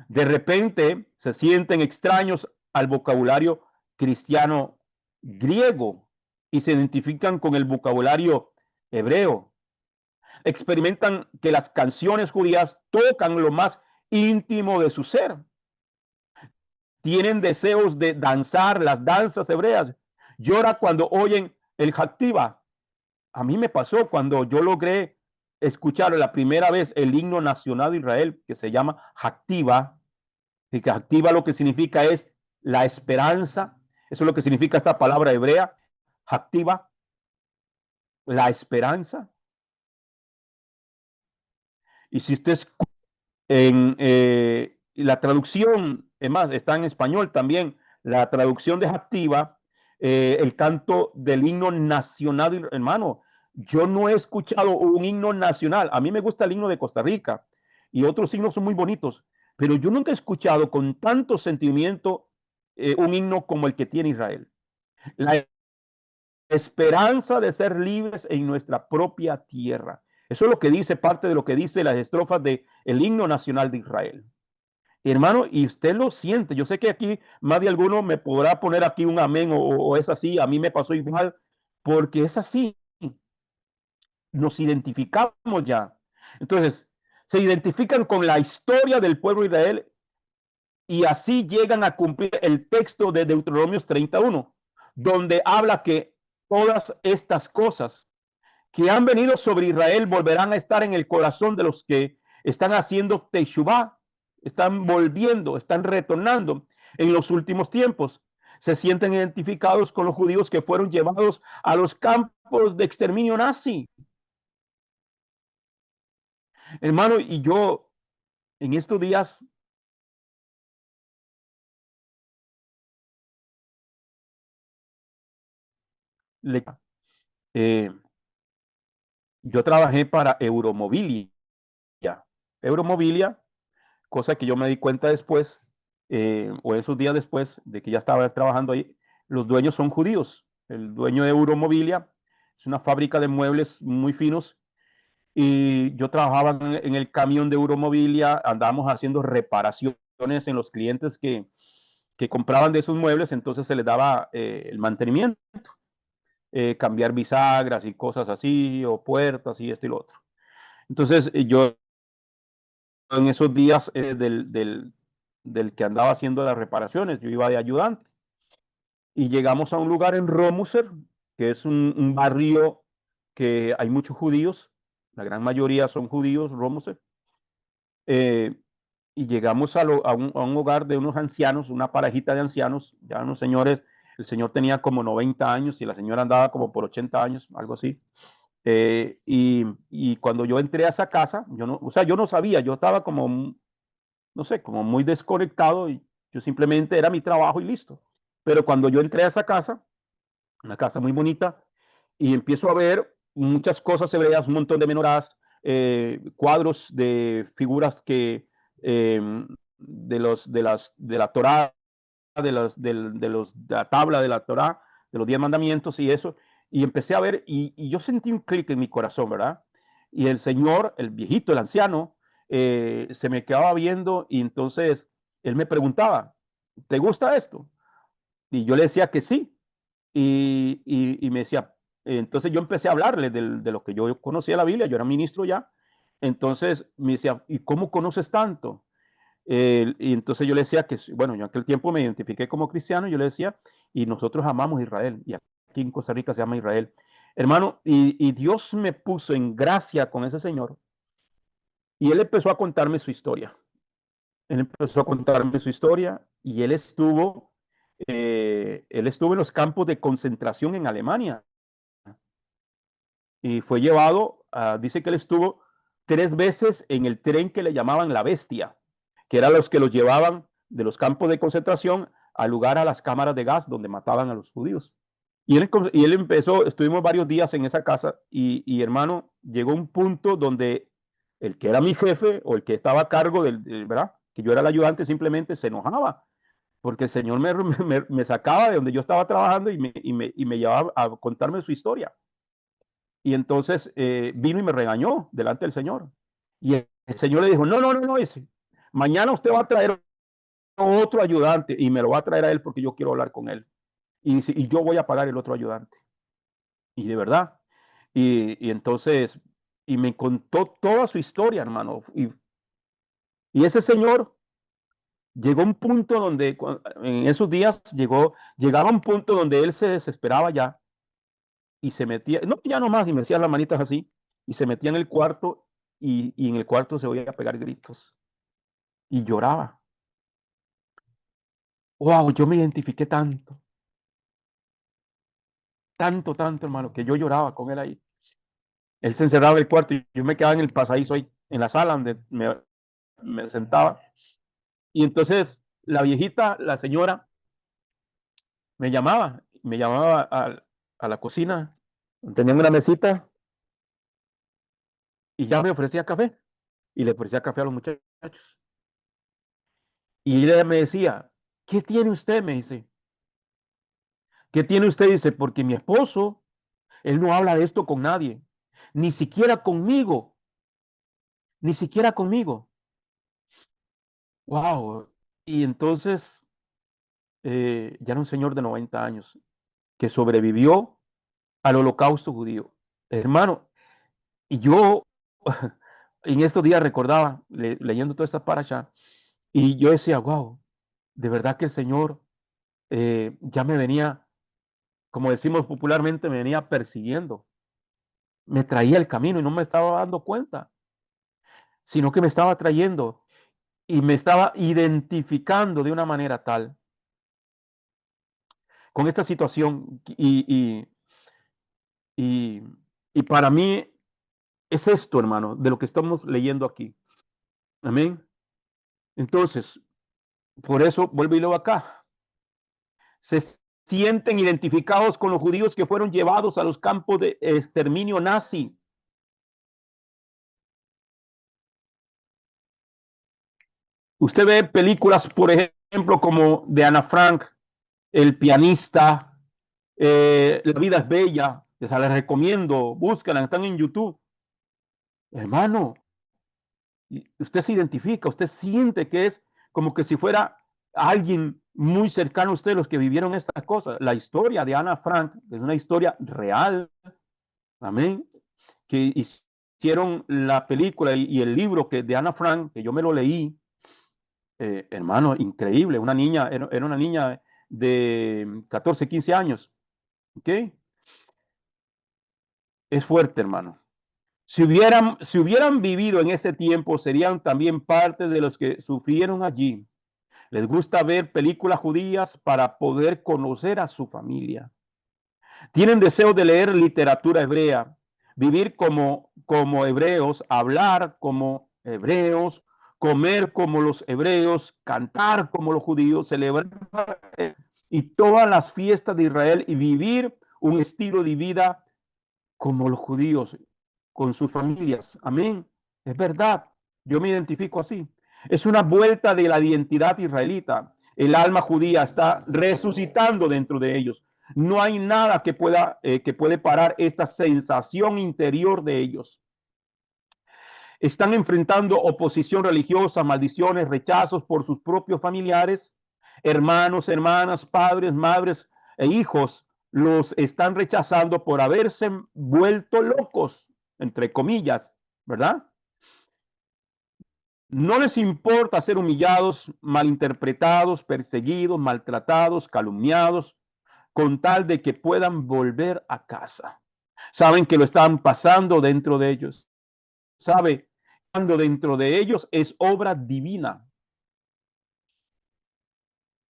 S1: De repente se sienten extraños al vocabulario cristiano griego y se identifican con el vocabulario hebreo. Experimentan que las canciones judías tocan lo más íntimo de su ser. Tienen deseos de danzar las danzas hebreas. Llora cuando oyen el Haktiva. A mí me pasó cuando yo logré escuchar la primera vez el himno nacional de Israel, que se llama Haktiva, y que Haktiva lo que significa es la esperanza. Eso es lo que significa esta palabra hebrea, Haktiva, la esperanza. Y si usted en la traducción, es más, está en español también, la traducción de Activa, el canto del himno nacional, hermano, yo no he escuchado un himno nacional, a mí me gusta el himno de Costa Rica y otros himnos son muy bonitos, pero yo nunca he escuchado con tanto sentimiento un himno como el que tiene Israel. La esperanza de ser libres en nuestra propia tierra. Eso es lo que dice, parte de lo que dice las estrofas del himno nacional de Israel. Hermano, y usted lo siente. Yo sé que aquí más de alguno me podrá poner aquí un amén o es así. A mí me pasó igual, porque es así. Nos identificamos ya. Entonces, se identifican con la historia del pueblo de Israel y así llegan a cumplir el texto de Deuteronomios 31, donde habla que todas estas cosas que han venido sobre Israel volverán a estar en el corazón de los que están haciendo Teshuvah, están volviendo, están retornando en los últimos tiempos. Se sienten identificados con los judíos que fueron llevados a los campos de exterminio nazi. Hermano, y yo en estos días eh, yo trabajé para Euromobilia. Euromobilia, cosa que yo me di cuenta después, o esos días después de que ya estaba trabajando ahí, los dueños son judíos. El dueño de Euromobilia es una fábrica de muebles muy finos y yo trabajaba en el camión de Euromobilia, andábamos haciendo reparaciones en los clientes que compraban de esos muebles, entonces se les daba el mantenimiento, cambiar bisagras y cosas así, o puertas y esto y lo otro. Entonces yo en esos días del que andaba haciendo las reparaciones, yo iba de ayudante y llegamos a un lugar en Romuser, que es un barrio que hay muchos judíos, la gran mayoría son judíos, Romuser, eh, y llegamos a un hogar de unos ancianos, una parejita de ancianos, ya unos señores, el señor tenía como 90 años y la señora andaba como por 80 años, algo así. Y cuando yo entré a esa casa, yo no, o sea, yo no sabía, yo estaba como, no sé, como muy desconectado y yo simplemente era mi trabajo y listo. Pero cuando yo entré a esa casa, una casa muy bonita, y empiezo a ver muchas cosas hebreas, un montón de menorás, cuadros de figuras que de la Torá, de la tabla de la Torá, de los 10 mandamientos y eso, y empecé a ver, y yo sentí un clic en mi corazón, ¿verdad? Y el señor, el viejito, el anciano, se me quedaba viendo y entonces él me preguntaba, ¿te gusta esto? Y yo le decía que sí, y me decía, entonces yo empecé a hablarle de lo que yo conocía la Biblia, yo era ministro ya, entonces me decía, ¿y cómo conoces tanto? Y entonces yo le decía que, bueno, yo en aquel tiempo me identifiqué como cristiano, y yo le decía, y nosotros amamos Israel, y aquí en Costa Rica se llama Israel. Hermano, y Dios me puso en gracia con ese señor, y él empezó a contarme su historia. Él empezó a contarme su historia, y él estuvo en los campos de concentración en Alemania, y fue llevado, dice que él estuvo 3 veces en el tren que le llamaban la bestia, que eran los que los llevaban de los campos de concentración al lugar, a las cámaras de gas donde mataban a los judíos. Y él empezó, estuvimos varios días en esa casa y hermano, llegó un punto donde el que era mi jefe o el que estaba a cargo ¿verdad? Que yo era el ayudante, simplemente se enojaba porque el Señor me sacaba de donde yo estaba trabajando y me llevaba a contarme su historia. Y entonces vino y me regañó delante del Señor. Y el Señor le dijo, no, no, no, no, ese. Mañana usted va a traer otro ayudante y me lo va a traer a él porque yo quiero hablar con él. Y yo voy a pagar el otro ayudante. Y de verdad. Y entonces, y me contó toda su historia, hermano. Y ese señor llegó a un punto donde, en esos días, llegaba a un punto donde él se desesperaba ya y se metía, no, ya nomás, y me hacía las manitas así, y se metía en el cuarto y en el cuarto se oía pegar gritos y lloraba. Wow, yo me identifiqué tanto, tanto, tanto, hermano, que yo lloraba con él ahí. Él se encerraba en el cuarto y yo me quedaba en el pasadizo ahí, en la sala donde me sentaba. Y entonces la viejita, la señora, me llamaba a la cocina, tenían una mesita y ya me ofrecía café. Y le ofrecía café a los muchachos. Y ella me decía, ¿qué tiene usted? Me dice, ¿qué tiene usted? Dice, porque mi esposo, él no habla de esto con nadie, ni siquiera conmigo, ni siquiera conmigo. Wow. Y entonces, ya era un señor de 90 años que sobrevivió al holocausto judío. Hermano, y yo en estos días recordaba, leyendo toda esta parasha, y yo decía, wow, de verdad que el Señor ya me venía, como decimos popularmente, me venía persiguiendo, me traía el camino y no me estaba dando cuenta, sino que me estaba trayendo y me estaba identificando de una manera tal con esta situación y, y para mí es esto, hermano, de lo que estamos leyendo aquí. Amén. Entonces, por eso vuelvo y leo acá. Se sienten identificados con los judíos que fueron llevados a los campos de exterminio nazi. Usted ve películas, por ejemplo, como de Ana Frank, El pianista, La vida es bella, les las recomiendo, búsquenla, están en YouTube. Hermano, usted se identifica, usted siente que es como que si fuera alguien muy cercano a usted, los que vivieron estas cosas. La historia de Ana Frank es una historia real, amén, que hicieron la película y el libro que de Ana Frank, que yo me lo leí, hermano, increíble, una niña, era una niña de 14, 15 años, ¿ok? Es fuerte, hermano. Si hubieran vivido en ese tiempo, serían también parte de los que sufrieron allí. Les gusta ver películas judías para poder conocer a su familia. Tienen deseo de leer literatura hebrea, vivir como hebreos, hablar como hebreos, comer como los hebreos, cantar como los judíos, celebrar y todas las fiestas de Israel y vivir un estilo de vida como los judíos, con sus familias. Amén. Es verdad. Yo me identifico así. Es una vuelta de la identidad israelita. El alma judía está resucitando dentro de ellos. No hay nada que puede parar esta sensación interior de ellos. Están enfrentando oposición religiosa, maldiciones, rechazos por sus propios familiares, hermanos, hermanas, padres, madres e hijos. Los están rechazando por haberse vuelto locos, entre comillas, ¿verdad? No les importa ser humillados, malinterpretados, perseguidos, maltratados, calumniados, con tal de que puedan volver a casa. Saben que lo están pasando dentro de ellos. Sabe, cuando dentro de ellos es obra divina.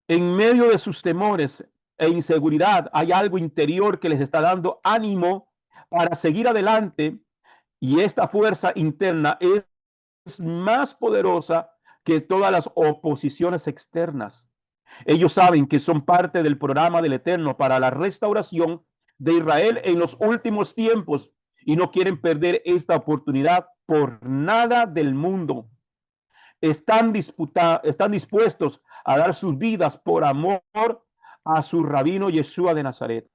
S1: En medio de sus temores e inseguridad hay algo interior que les está dando ánimo para seguir adelante, y esta fuerza interna es más poderosa que todas las oposiciones externas. Ellos saben que son parte del programa del Eterno para la restauración de Israel en los últimos tiempos y no quieren perder esta oportunidad por nada del mundo. Están dispuestos a dar sus vidas por amor a su rabino Yeshua de Nazaret,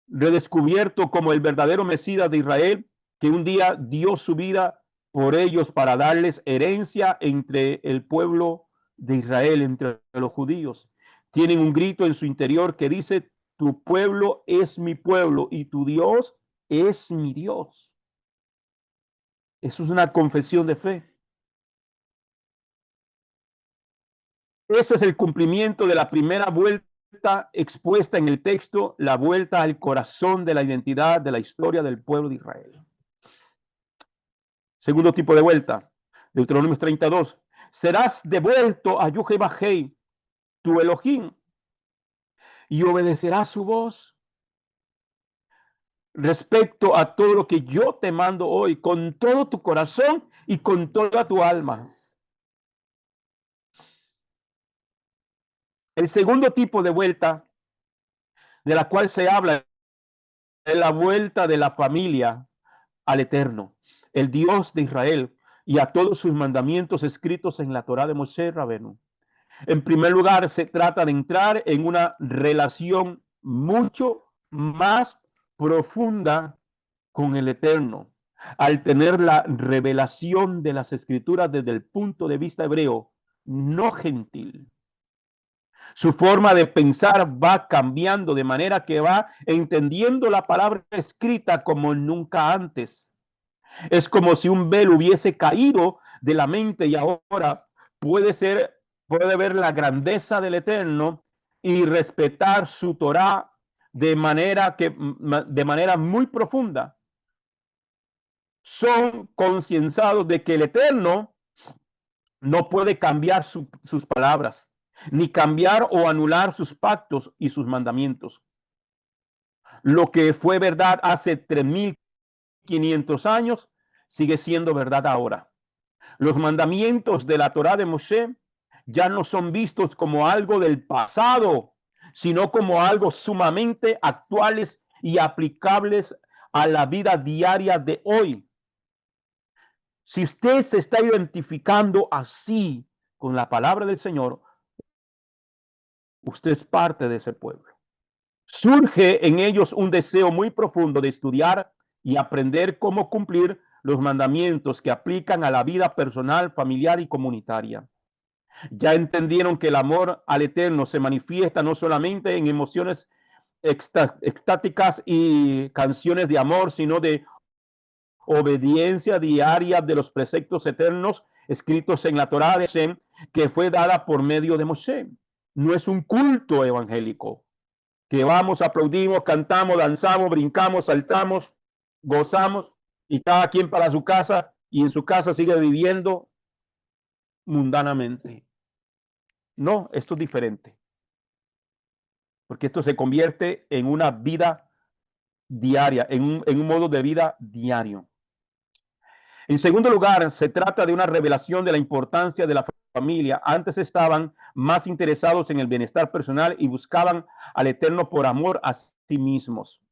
S1: redescubierto como el verdadero Mesías de Israel, que un día dio su vida por ellos para darles herencia entre el pueblo de Israel, entre los judíos. Tienen un grito en su interior que dice: tu pueblo es mi pueblo y tu Dios es mi Dios. Eso es una confesión de fe. Ese es el cumplimiento de la primera vuelta expuesta en el texto, la vuelta al corazón de la identidad de la historia del pueblo de Israel. Segundo tipo de vuelta, Deuteronomio 32. Serás devuelto a Yuhebahei, tu Elohim, y obedecerás su voz respecto a todo lo que yo te mando hoy, con todo tu corazón y con toda tu alma. El segundo tipo de vuelta de la cual se habla es la vuelta de la familia al Eterno, el Dios de Israel, y a todos sus mandamientos escritos en la Torá de Moshe Rabenu. En primer lugar, se trata de entrar en una relación mucho más profunda con el Eterno. Al tener la revelación de las Escrituras desde el punto de vista hebreo, no gentil, su forma de pensar va cambiando de manera que va entendiendo la palabra escrita como nunca antes. Es como si un velo hubiese caído de la mente y ahora puede ver la grandeza del Eterno y respetar su Torá de manera muy profunda. Son concienciados de que el Eterno no puede cambiar sus palabras, ni cambiar o anular sus pactos y sus mandamientos. Lo que fue verdad hace 3500 años sigue siendo verdad ahora. Los mandamientos de la Torá de Moshe ya no son vistos como algo del pasado, sino como algo sumamente actuales y aplicables a la vida diaria de hoy. Si usted se está identificando así con la palabra del Señor, usted es parte de ese pueblo. Surge en ellos un deseo muy profundo de estudiar y aprender cómo cumplir los mandamientos que aplican a la vida personal, familiar y comunitaria. Ya entendieron que el amor al Eterno se manifiesta no solamente en emociones extáticas y canciones de amor, sino de obediencia diaria de los preceptos eternos escritos en la Torá de Hashem, que fue dada por medio de Moshe. No es un culto evangélico que vamos, aplaudimos, cantamos, danzamos, brincamos, saltamos, gozamos y cada quien para su casa y en su casa sigue viviendo mundanamente. No, esto es diferente, porque esto se convierte en una vida diaria, en un modo de vida diario. En segundo lugar, se trata de una revelación de la importancia de la familia. Antes estaban más interesados en el bienestar personal y buscaban al Eterno por amor a sí mismos.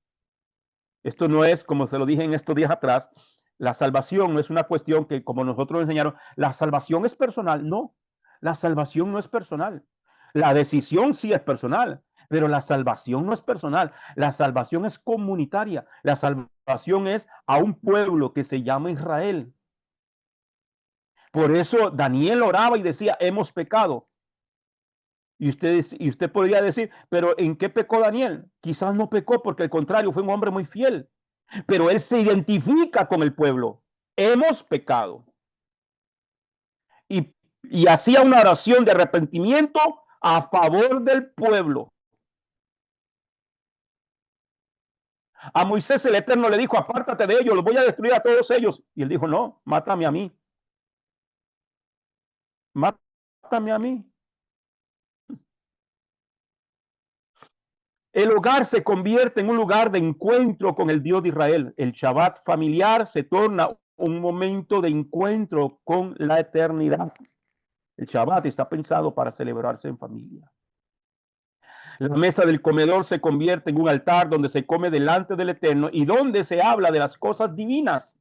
S1: Esto no es, como se lo dije en estos días atrás, la salvación no es una cuestión que, como nosotros enseñaron, la salvación es personal. No, la salvación no es personal. La decisión sí es personal, pero la salvación no es personal. La salvación es comunitaria. La salvación es a un pueblo que se llama Israel. Por eso Daniel oraba y decía, hemos pecado. Y usted podría decir, pero ¿en qué pecó Daniel? Quizás no pecó porque al contrario fue un hombre muy fiel, pero él se identifica con el pueblo. Hemos pecado. Y hacía una oración de arrepentimiento a favor del pueblo. A Moisés el Eterno le dijo, apártate de ellos, los voy a destruir a todos ellos. Y él dijo, no, mátame a mí. Mátame a mí. El hogar se convierte en un lugar de encuentro con el Dios de Israel. El Shabbat familiar se torna un momento de encuentro con la eternidad. El Shabbat está pensado para celebrarse en familia. La mesa del comedor se convierte en un altar donde se come delante del Eterno y donde se habla de las cosas divinas.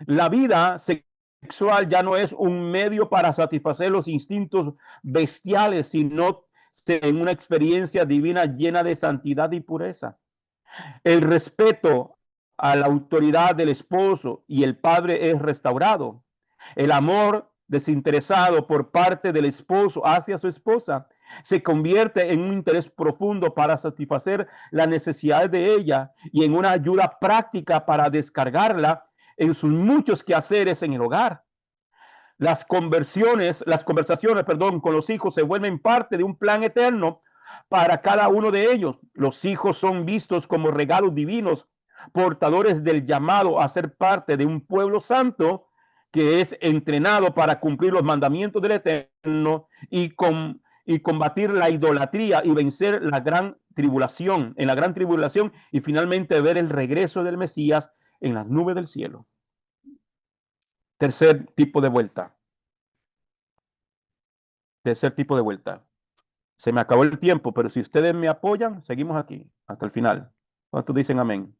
S1: La vida sexual ya no es un medio para satisfacer los instintos bestiales, sino en una experiencia divina llena de santidad y pureza. El respeto a la autoridad del esposo y el padre es restaurado. El amor desinteresado por parte del esposo hacia su esposa se convierte en un interés profundo para satisfacer las necesidades de ella y en una ayuda práctica para descargarla en sus muchos quehaceres en el hogar. Las conversaciones, con los hijos se vuelven parte de un plan eterno para cada uno de ellos. Los hijos son vistos como regalos divinos, portadores del llamado a ser parte de un pueblo santo que es entrenado para cumplir los mandamientos del Eterno y combatir la idolatría y vencer la gran tribulación, y finalmente ver el regreso del Mesías en las nubes del cielo. Tercer tipo de vuelta. Se me acabó el tiempo, pero si ustedes me apoyan, seguimos aquí hasta el final. ¿Cuántos dicen amén?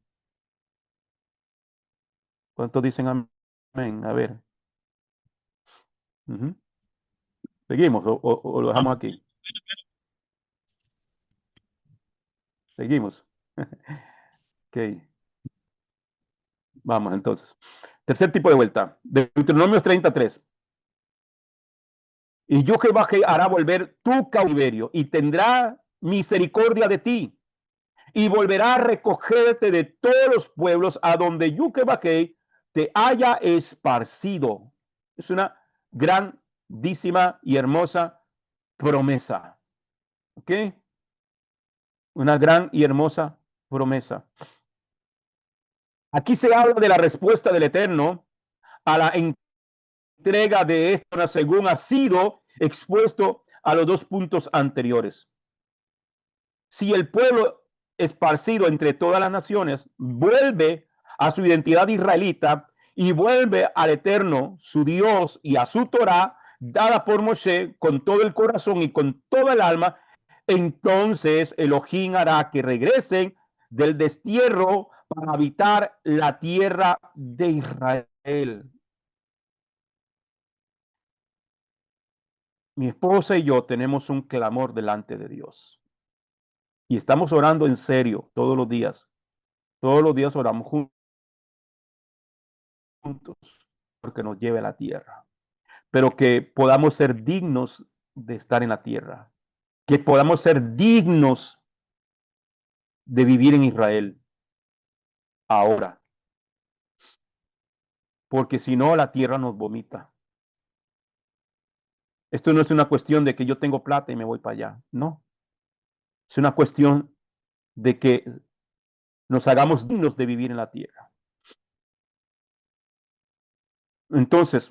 S1: ¿Cuántos dicen amén? A ver. Seguimos o lo dejamos aquí. Seguimos. Ok. Vamos entonces. Tercer tipo de vuelta. Deuteronomios 33. Y yo Jehová hará volver tu cautiverio y tendrá misericordia de ti y volverá a recogerte de todos los pueblos a donde Yuquebaque te haya esparcido. Es una grandísima y hermosa promesa. ¿Ok? Una gran y hermosa promesa. Aquí se habla de la respuesta del Eterno a la entrega de esta según ha sido expuesto a los dos puntos anteriores. Si el pueblo esparcido entre todas las naciones vuelve a su identidad israelita y vuelve al Eterno, su Dios, y a su Torá, dada por Moshe con todo el corazón y con toda el alma, entonces Elohim hará que regresen del destierro para habitar la tierra de Israel. Mi esposa y yo tenemos un clamor delante de Dios. Y estamos orando en serio todos los días. Todos los días oramos juntos porque nos lleve a la tierra. Pero que podamos ser dignos de estar en la tierra. Que podamos ser dignos de vivir en Israel ahora. Porque si no, la tierra nos vomita. Esto no es una cuestión de que yo tengo plata y me voy para allá. No. Es una cuestión de que nos hagamos dignos de vivir en la tierra. Entonces,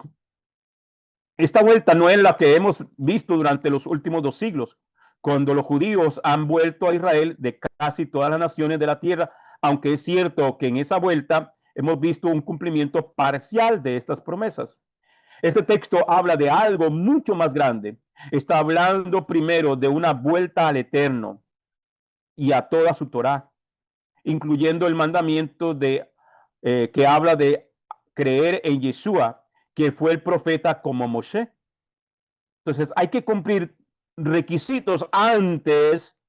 S1: esta vuelta no es la que hemos visto durante los últimos 2 siglos, cuando los judíos han vuelto a Israel de casi todas las naciones de la tierra, aunque es cierto que en esa vuelta hemos visto un cumplimiento parcial de estas promesas. Este texto habla de algo mucho más grande. Está hablando primero de una vuelta al Eterno y a toda su Torá, incluyendo el mandamiento que habla de creer en Yeshua, que fue el profeta como Moshe. Entonces hay que cumplir requisitos antes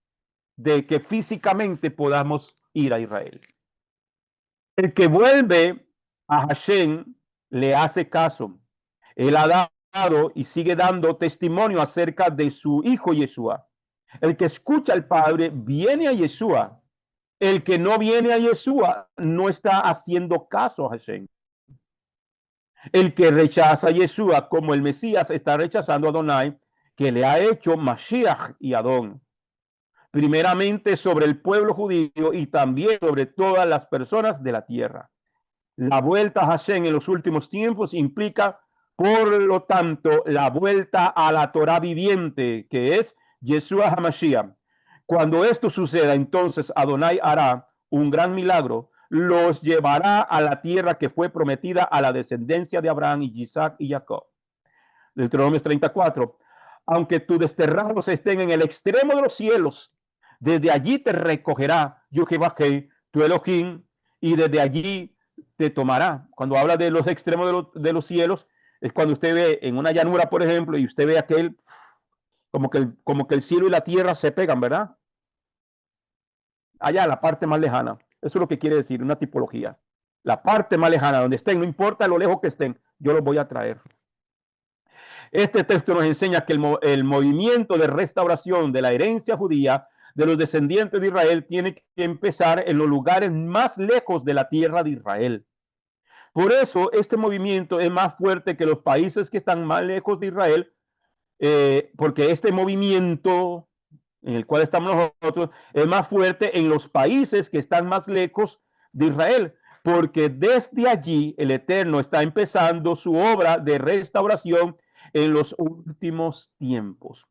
S1: de que físicamente podamos ir a Israel. El que vuelve a Hashem le hace caso. Él ha dado y sigue dando testimonio acerca de su hijo Yeshua. El que escucha al Padre viene a Yeshua. El que no viene a Yeshua no está haciendo caso a Hashem. El que rechaza a Yeshua como el Mesías está rechazando a Adonai, que le ha hecho Mashiach y Adón. Primeramente sobre el pueblo judío y también sobre todas las personas de la tierra. La vuelta a Hashem en los últimos tiempos implica, por lo tanto, la vuelta a la Torah viviente, que es Yeshua HaMashiach. Cuando esto suceda, entonces Adonai hará un gran milagro, los llevará a la tierra que fue prometida a la descendencia de Abraham y Isaac y Jacob. Deuteronomio 34. Aunque tus desterrados estén en el extremo de los cielos, desde allí te recogerá Yuhebahei, tu Elohim, y desde allí te tomará. Cuando habla de los extremos de los cielos, es cuando usted ve en una llanura, por ejemplo, y usted ve aquel, como que el cielo y la tierra se pegan, ¿verdad? Allá, la parte más lejana. Eso es lo que quiere decir, una tipología. La parte más lejana, donde estén, no importa lo lejos que estén, yo los voy a traer. Este texto nos enseña que el movimiento de restauración de la herencia judía de los descendientes de Israel tiene que empezar en los lugares más lejos de la tierra de Israel. Por eso este movimiento es más fuerte que los países que están más lejos de Israel, porque este movimiento en el cual estamos nosotros es más fuerte en los países que están más lejos de Israel, porque desde allí el Eterno está empezando su obra de restauración en los últimos tiempos.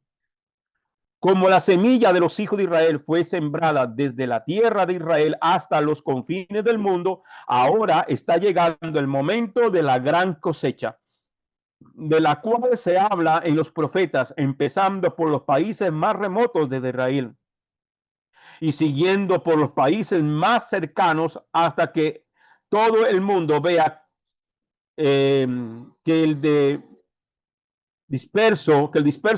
S1: Como la semilla de los hijos de Israel fue sembrada desde la tierra de Israel hasta los confines del mundo, ahora está llegando el momento de la gran cosecha, de la cual se habla en los profetas, empezando por los países más remotos de Israel y siguiendo por los países más cercanos hasta que todo el mundo vea que el disperso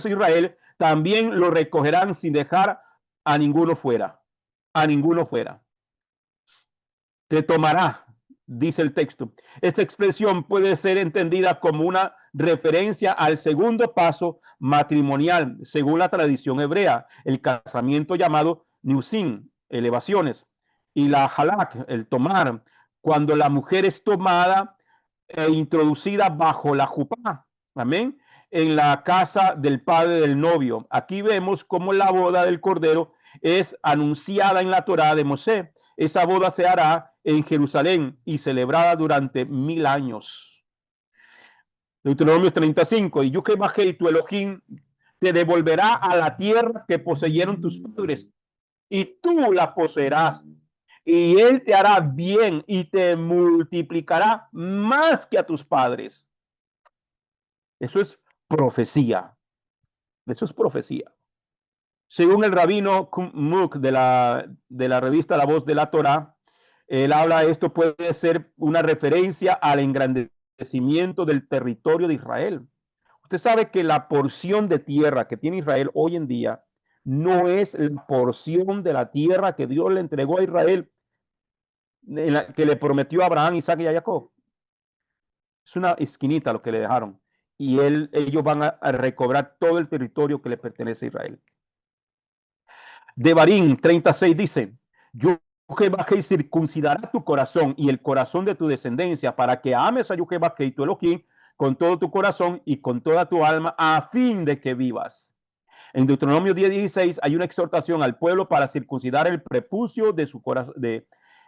S1: Israel también lo recogerán sin dejar a ninguno fuera, a ninguno fuera. Te tomará, dice el texto. Esta expresión puede ser entendida como una referencia al segundo paso matrimonial, según la tradición hebrea, el casamiento llamado Niusin, elevaciones, y la halak, el tomar, cuando la mujer es tomada e introducida bajo la jupá, amén, en la casa del padre del novio. Aquí vemos cómo la boda del cordero es anunciada en la Torá de Mosé. Esa boda se hará en Jerusalén y celebrada durante 1000 años. Deuteronomio 35. Y Yuhebahei, tu Elohim, te devolverá a la tierra que poseyeron tus padres, y tú la poseerás. Y él te hará bien y te multiplicará más que a tus padres. Eso es profecía. Eso es profecía. Según el rabino Muk de la revista La Voz de la Torá, él habla, esto puede ser una referencia al engrandecimiento del territorio de Israel. Usted sabe que la porción de tierra que tiene Israel hoy en día no es la porción de la tierra que Dios le entregó a Israel, que le prometió a Abraham, Isaac y a Jacob. Es una esquinita lo que le dejaron. Y ellos van a recobrar todo el territorio que le pertenece a Israel. Devarim 36 dice, yo Jehová que circuncidará tu corazón y el corazón de tu descendencia para que ames a Jehová que tu Elohim con todo tu corazón y con toda tu alma a fin de que vivas. En Deuteronomio 10:16 hay una exhortación al pueblo para circuncidar el prepucio de su corazón,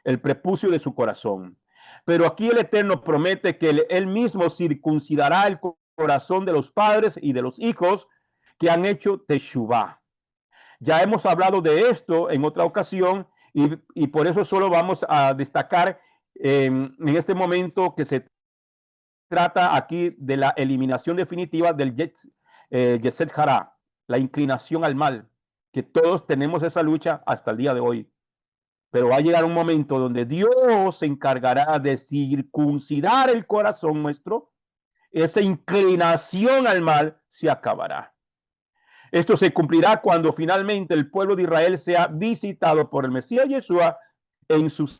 S1: el prepucio de su corazón. Pero aquí el Eterno promete que él mismo circuncidará el corazón de los padres y de los hijos que han hecho teshuvah. Ya hemos hablado de esto en otra ocasión y por eso solo vamos a destacar en este momento que se trata aquí de la eliminación definitiva del Yetzer Hara, la inclinación al mal, que todos tenemos esa lucha hasta el día de hoy. Pero va a llegar un momento donde Dios se encargará de circuncidar el corazón nuestro, esa inclinación al mal se acabará. Esto se cumplirá cuando finalmente el pueblo de Israel sea visitado por el Mesías Yeshua en su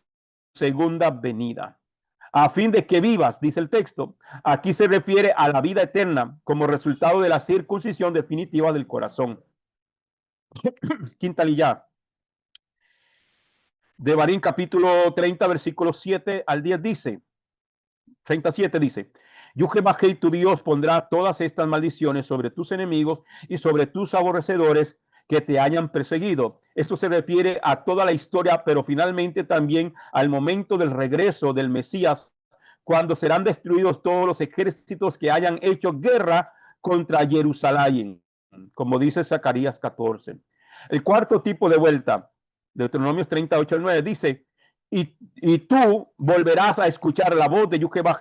S1: segunda venida. A fin de que vivas, dice el texto. Aquí se refiere a la vida eterna como resultado de la circuncisión definitiva del corazón. Quintalilla. Devarim capítulo 30, versículos 7 al 10 dice, 37 dice, yo Jehová tu Dios pondrá todas estas maldiciones sobre tus enemigos y sobre tus aborrecedores que te hayan perseguido. Esto se refiere a toda la historia, pero finalmente también al momento del regreso del Mesías, cuando serán destruidos todos los ejércitos que hayan hecho guerra contra Jerusalén, como dice Zacarías 14. El cuarto tipo de vuelta, Deuteronomios 38 al 9, dice, y tú volverás a escuchar la voz de Jehová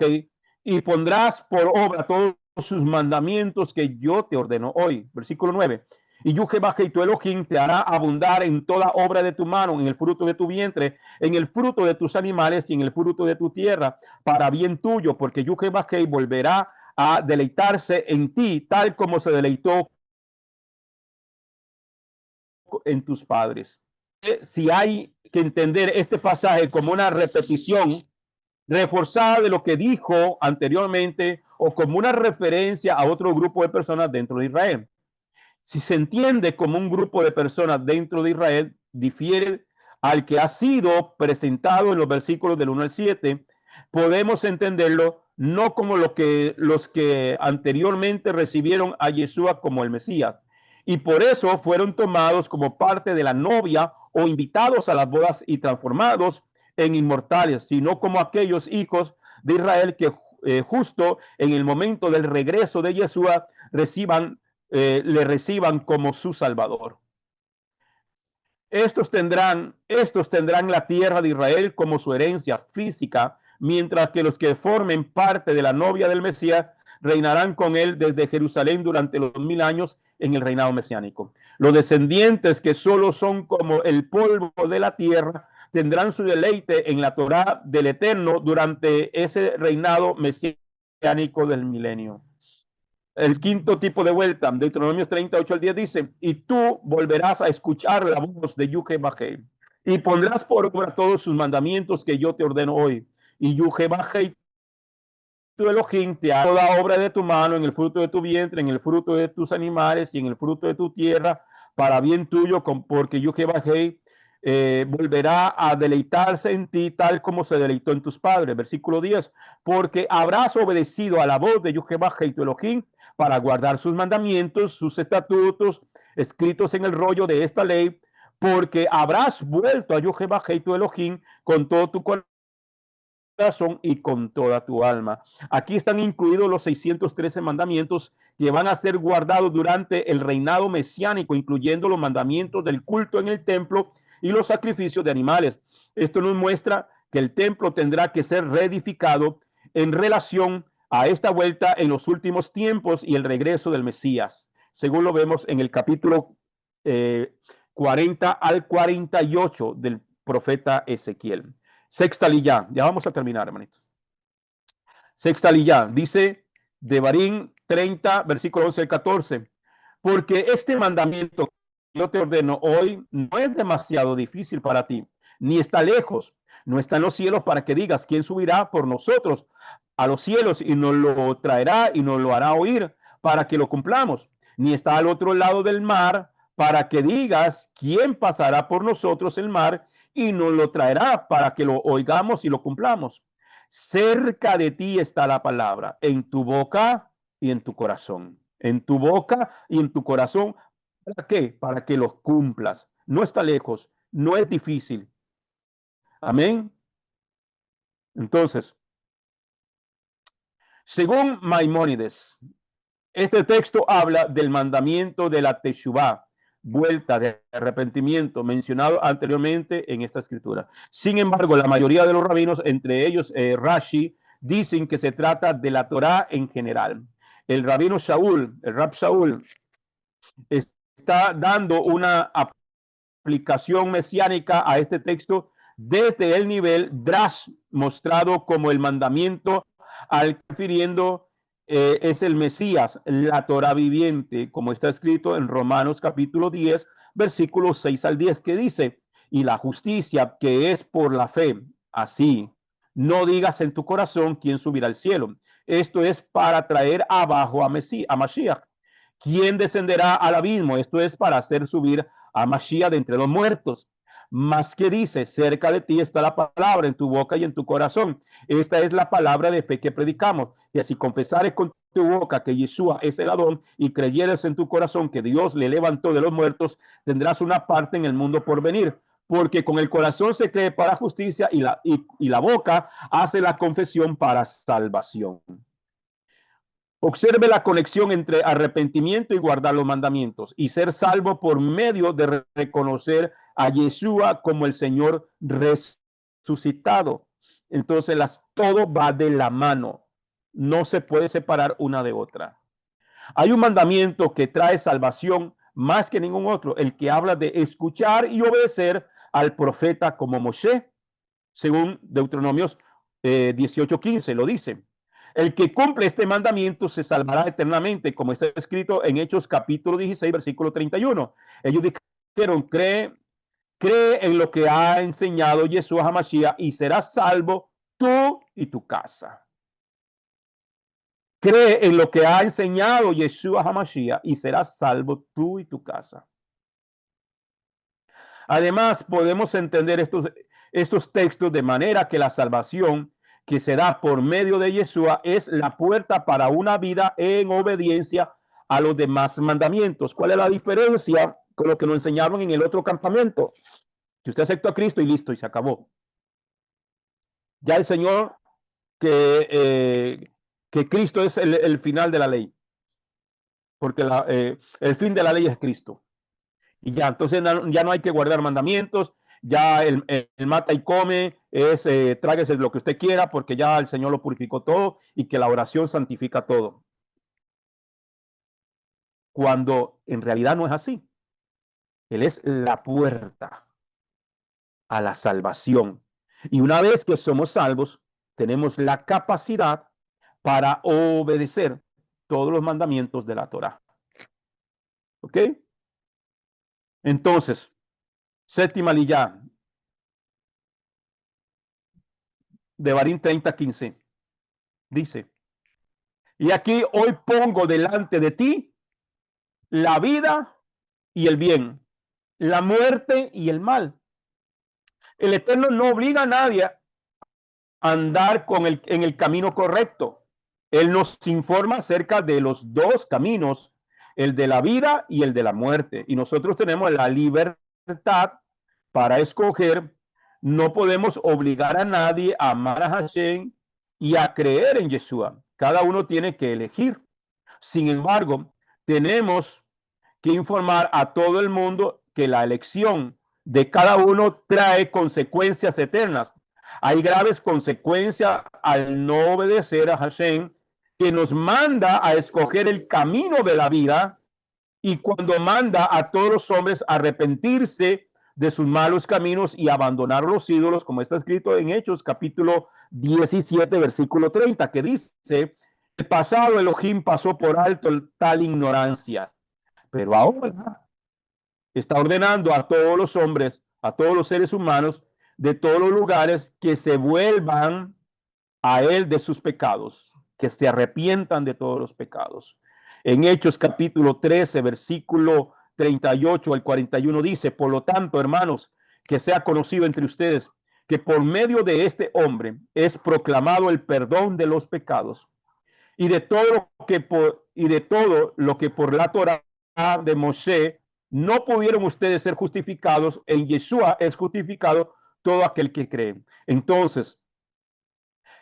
S1: y pondrás por obra todos sus mandamientos que yo te ordeno hoy. Versículo 9. Y Jehová tu Elohim te hará abundar en toda obra de tu mano, en el fruto de tu vientre, en el fruto de tus animales y en el fruto de tu tierra, para bien tuyo, porque Jehová volverá a deleitarse en ti, tal como se deleitó en tus padres. Si hay que entender este pasaje como una repetición reforzada de lo que dijo anteriormente o como una referencia a otro grupo de personas dentro de Israel. Si se entiende como un grupo de personas dentro de Israel, difiere al que ha sido presentado en los versículos del 1 al 7, podemos entenderlo no como los que anteriormente recibieron a Yeshua como el Mesías, y por eso fueron tomados como parte de la novia o invitados a las bodas y transformados en inmortales, sino como aquellos hijos de Israel que justo en el momento del regreso de Yeshua le reciban como su Salvador. Estos tendrán la tierra de Israel como su herencia física, mientras que los que formen parte de la novia del Mesías reinarán con él desde Jerusalén durante los 1000 años en el reinado mesiánico. Los descendientes que solo son como el polvo de la tierra tendrán su deleite en la Torá del Eterno durante ese reinado mesiánico del milenio. El quinto tipo de vuelta, Deuteronomios 38 al 10 dice, y tú volverás a escuchar la voz de Jehová y pondrás por obra todos sus mandamientos que yo te ordeno hoy. Y Jehová tu Elohim te hará toda obra de tu mano, en el fruto de tu vientre, en el fruto de tus animales y en el fruto de tu tierra, para bien tuyo, porque Jehová volverá a deleitarse en ti tal como se deleitó en tus padres. Versículo 10, porque habrás obedecido a la voz de Jehová tu Elohim para guardar sus mandamientos, sus estatutos, escritos en el rollo de esta ley, porque habrás vuelto a Jehová tu Elohim con todo tu corazón y con toda tu alma. Aquí están incluidos los 613 mandamientos que van a ser guardados durante el reinado mesiánico, incluyendo los mandamientos del culto en el templo y los sacrificios de animales. Esto nos muestra que el templo tendrá que ser reedificado en relación a esta vuelta en los últimos tiempos y el regreso del Mesías, según lo vemos en el capítulo 40 al 48 del profeta Ezequiel. Sexta liyá, ya vamos a terminar, hermanitos. Sexta liyá, dice Devarim 30, versículo 11 al 14. Porque este mandamiento que yo te ordeno hoy no es demasiado difícil para ti, ni está lejos, no está en los cielos para que digas quién subirá por nosotros a los cielos y nos lo traerá y nos lo hará oír para que lo cumplamos, ni está al otro lado del mar para que digas quién pasará por nosotros el mar y nos lo traerá para que lo oigamos y lo cumplamos. Cerca de ti está la palabra, en tu boca y en tu corazón. En tu boca y en tu corazón. ¿Para qué? Para que los cumplas. No está lejos, no es difícil. Amén. Entonces, según Maimónides, este texto habla del mandamiento de la Teshuvá, vuelta de arrepentimiento, mencionado anteriormente en esta escritura. Sin embargo, la mayoría de los rabinos, entre ellos Rashi, dicen que se trata de la Torá en general. El rabino Shaul, el Rab Shaul, está dando una aplicación mesiánica a este texto desde el nivel Drash, mostrado como el mandamiento al refiriendo es el Mesías, la Torah viviente, como está escrito en Romanos capítulo 10, versículos 6 al 10, que dice, y la justicia que es por la fe, así, no digas en tu corazón quién subirá al cielo. Esto es para traer abajo a Mashiach. ¿Quién descenderá al abismo? Esto es para hacer subir a Mashiach de entre los muertos. Más que dice, cerca de ti está la palabra en tu boca y en tu corazón. Esta es la palabra de fe que predicamos. Y así confesares con tu boca que Yeshua es el Adón y creyeres en tu corazón que Dios le levantó de los muertos, tendrás una parte en el mundo por venir. Porque con el corazón se cree para justicia y la boca hace la confesión para salvación. Observe la conexión entre arrepentimiento y guardar los mandamientos y ser salvo por medio de reconocer a Yeshua como el Señor resucitado. Entonces todo va de la mano. No se puede separar una de otra. Hay un mandamiento que trae salvación más que ningún otro, el que habla de escuchar y obedecer al profeta como Moshe, según Deuteronomios 18:15 lo dice. El que cumple este mandamiento se salvará eternamente, como está escrito en Hechos capítulo 16, versículo 31. Ellos dijeron, cree en lo que ha enseñado Yeshua HaMashiach y serás salvo tú y tu casa. Cree en lo que ha enseñado Yeshua HaMashiach y serás salvo tú y tu casa. Además, podemos entender estos textos de manera que la salvación que se da por medio de Yeshua es la puerta para una vida en obediencia a los demás mandamientos. ¿Cuál es la diferencia con lo que nos enseñaron en el otro campamento? Que usted aceptó a Cristo y listo, y se acabó. Ya el Señor, que Cristo es el final de la ley, porque el fin de la ley es Cristo. Y ya, entonces ya no hay que guardar mandamientos, ya el mata y come, tráguese lo que usted quiera, porque ya el Señor lo purificó todo y que la oración santifica todo. Cuando en realidad no es así. Él es la puerta a la salvación. Y una vez que somos salvos, tenemos la capacidad para obedecer todos los mandamientos de la Torá. ¿Ok? Entonces, séptima liyá, Devarim 30:15, dice, y aquí hoy pongo delante de ti la vida y el bien, la muerte y el mal. El Eterno no obliga a nadie a andar en el camino correcto. Él nos informa acerca de los dos caminos, el de la vida y el de la muerte. Y nosotros tenemos la libertad para escoger. No podemos obligar a nadie a amar a Hashem y a creer en Yeshua. Cada uno tiene que elegir. Sin embargo, tenemos que informar a todo el mundo que la elección de cada uno trae consecuencias eternas. Hay graves consecuencias al no obedecer a Hashem que nos manda a escoger el camino de la vida, y cuando manda a todos los hombres a arrepentirse de sus malos caminos y abandonar los ídolos, como está escrito en Hechos capítulo 17, versículo 30, que dice: el pasado Elohim pasó por alto tal ignorancia, pero ahora está ordenando a todos los hombres, a todos los seres humanos de todos los lugares, que se vuelvan a él de sus pecados, que se arrepientan de todos los pecados. En Hechos capítulo 13, versículo 38 al 41 dice: por lo tanto, hermanos, que sea conocido entre ustedes que por medio de este hombre es proclamado el perdón de los pecados, y de todo lo que por la Torá de Moshe no pudieron ustedes ser justificados, en Yeshua es justificado todo aquel que cree. Entonces,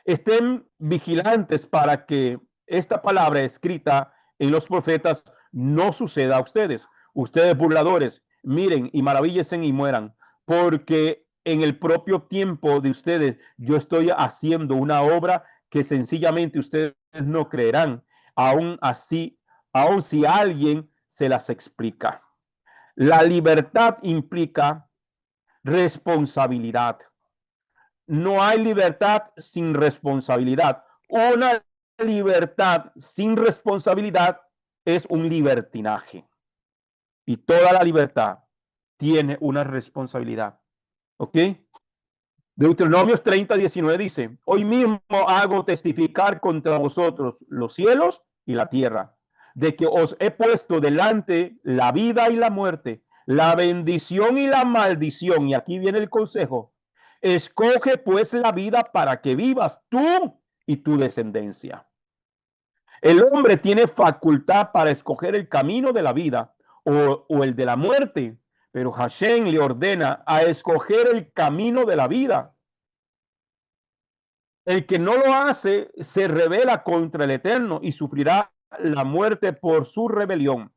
S1: estén vigilantes para que esta palabra escrita en los profetas no suceda a ustedes. Ustedes burladores, miren y maravíllense y mueran, porque en el propio tiempo de ustedes yo estoy haciendo una obra que sencillamente ustedes no creerán, aún así, aún si alguien se las explica. La libertad implica responsabilidad. No hay libertad sin responsabilidad. Una libertad sin responsabilidad es un libertinaje. Y toda la libertad tiene una responsabilidad. ¿Ok? Deuteronomios 30:19 dice: hoy mismo hago testificar contra vosotros los cielos y la tierra, de que os he puesto delante la vida y la muerte, la bendición y la maldición. Y aquí viene el consejo: escoge pues la vida para que vivas tú y tu descendencia. El hombre tiene facultad para escoger el camino de la vida o el de la muerte, pero Hashem le ordena a escoger el camino de la vida. El que no lo hace se rebela contra el Eterno y sufrirá la muerte por su rebelión.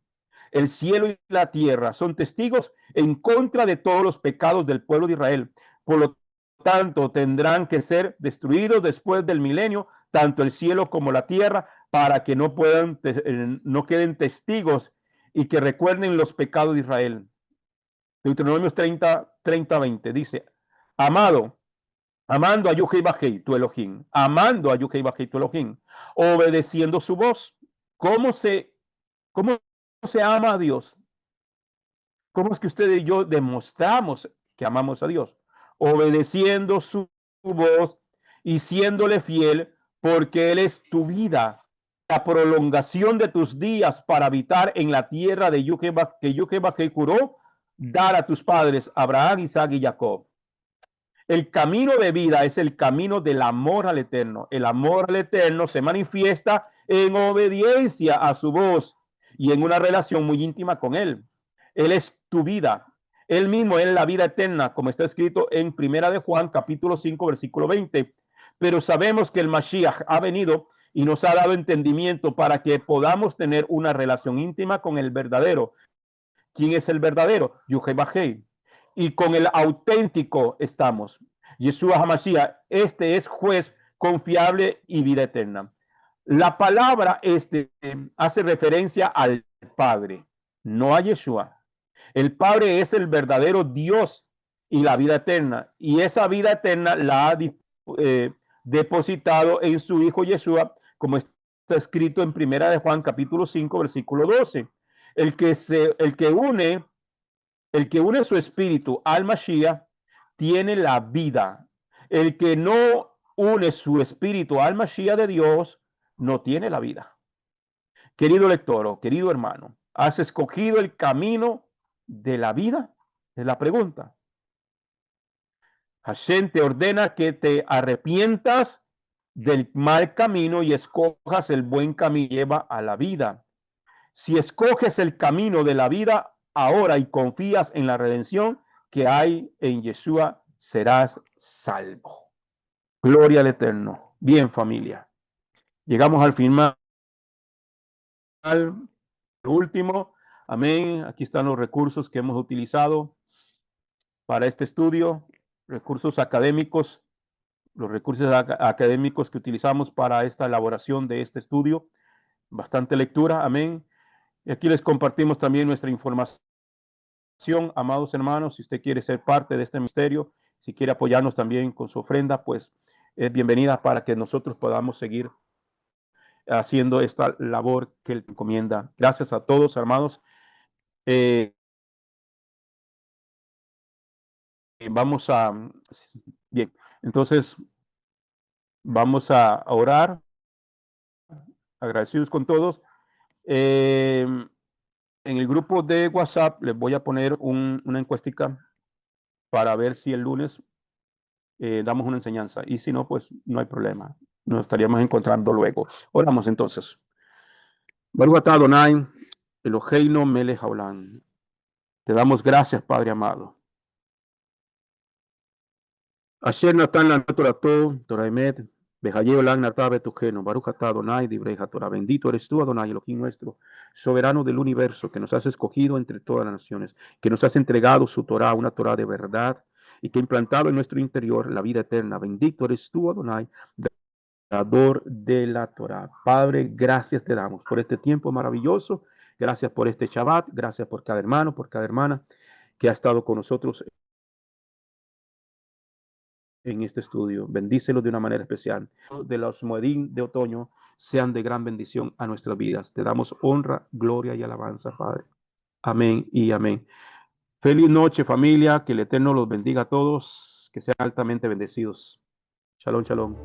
S1: El cielo y la tierra son testigos en contra de todos los pecados del pueblo de Israel. Por lo tanto, tendrán que ser destruidos después del milenio, tanto el cielo como la tierra, para que no queden testigos y que recuerden los pecados de Israel. Deuteronomios 30:20 dice: amado, amando a Yuhei Bajei, tu Elohim, amando a Yuhei Bajei, tu Elohim, obedeciendo su voz. ¿Cómo cómo se ama a Dios? ¿Cómo es que usted y yo demostramos que amamos a Dios? Obedeciendo su voz y siéndole fiel, porque Él es tu vida, la prolongación de tus días para habitar en la tierra de que Yuhei juró dar a tus padres, Abraham, Isaac y Jacob. El camino de vida es el camino del amor al Eterno. El amor al Eterno se manifiesta en obediencia a su voz y en una relación muy íntima con Él. Él es tu vida. Él mismo es la vida eterna, como está escrito en Primera de Juan, capítulo 5, versículo 20. Pero sabemos que el Mashiach ha venido y nos ha dado entendimiento para que podamos tener una relación íntima con el verdadero. ¿Quién es el verdadero? Yuhei Bajei. Y con el auténtico estamos. Yeshua HaMashiach, este es juez confiable y vida eterna. La palabra hace referencia al Padre, no a Yeshua. El Padre es el verdadero Dios y la vida eterna. Y esa vida eterna la ha depositado en su Hijo Yeshua, como está escrito en Primera de Juan, capítulo 5, versículo 12. El que une su espíritu al Mashiach tiene la vida. El que no une su espíritu al Mashiach de Dios no tiene la vida. Querido lector o querido hermano, ¿has escogido el camino de la vida? Es la pregunta. Hashem te ordena que te arrepientas del mal camino y escojas el buen camino que lleva a la vida. Si escoges el camino de la vida ahora y confías en la redención que hay en Yeshua, serás salvo. Gloria al Eterno. Bien, familia. Llegamos al final. Último. Amén. Aquí están los recursos que hemos utilizado para este estudio. Recursos académicos los recursos académicos que utilizamos para esta elaboración de este estudio. Bastante lectura, amén. Y aquí les compartimos también nuestra información, amados hermanos. Si usted quiere ser parte de este ministerio, si quiere apoyarnos también con su ofrenda, pues es bienvenida para que nosotros podamos seguir haciendo esta labor que Él encomienda. Gracias a todos, hermanos. Vamos a, bien, entonces vamos a orar, agradecidos con todos. En el grupo de WhatsApp les voy a poner una encuestica para ver si el lunes damos una enseñanza, y si no, pues no hay problema. Nos estaríamos encontrando luego. Oramos entonces. Baruch atah Adonai, Eloheinu melech haolam. Te damos gracias, Padre amado. Asher natan la Torato, Torah emet, Behaye olam natah betujenu. Baruch atah Adonai, divrei Torah. Bendito eres tú, Adonai, Elohim nuestro, soberano del universo, que nos has escogido entre todas las naciones, que nos has entregado su Torah, una Torah de verdad, y que ha implantado en nuestro interior la vida eterna. Bendito eres tú, Adonai, dador de la Torah. Padre, gracias te damos por este tiempo maravilloso. Gracias por este Shabbat. Gracias por cada hermano, por cada hermana que ha estado con nosotros en este estudio. Bendícelo de una manera especial. De los Moedín de otoño sean de gran bendición a nuestras vidas. Te damos honra, gloria y alabanza, Padre. Amén y amén. Feliz noche, familia. Que el Eterno los bendiga a todos. Que sean altamente bendecidos. Shalom, shalom.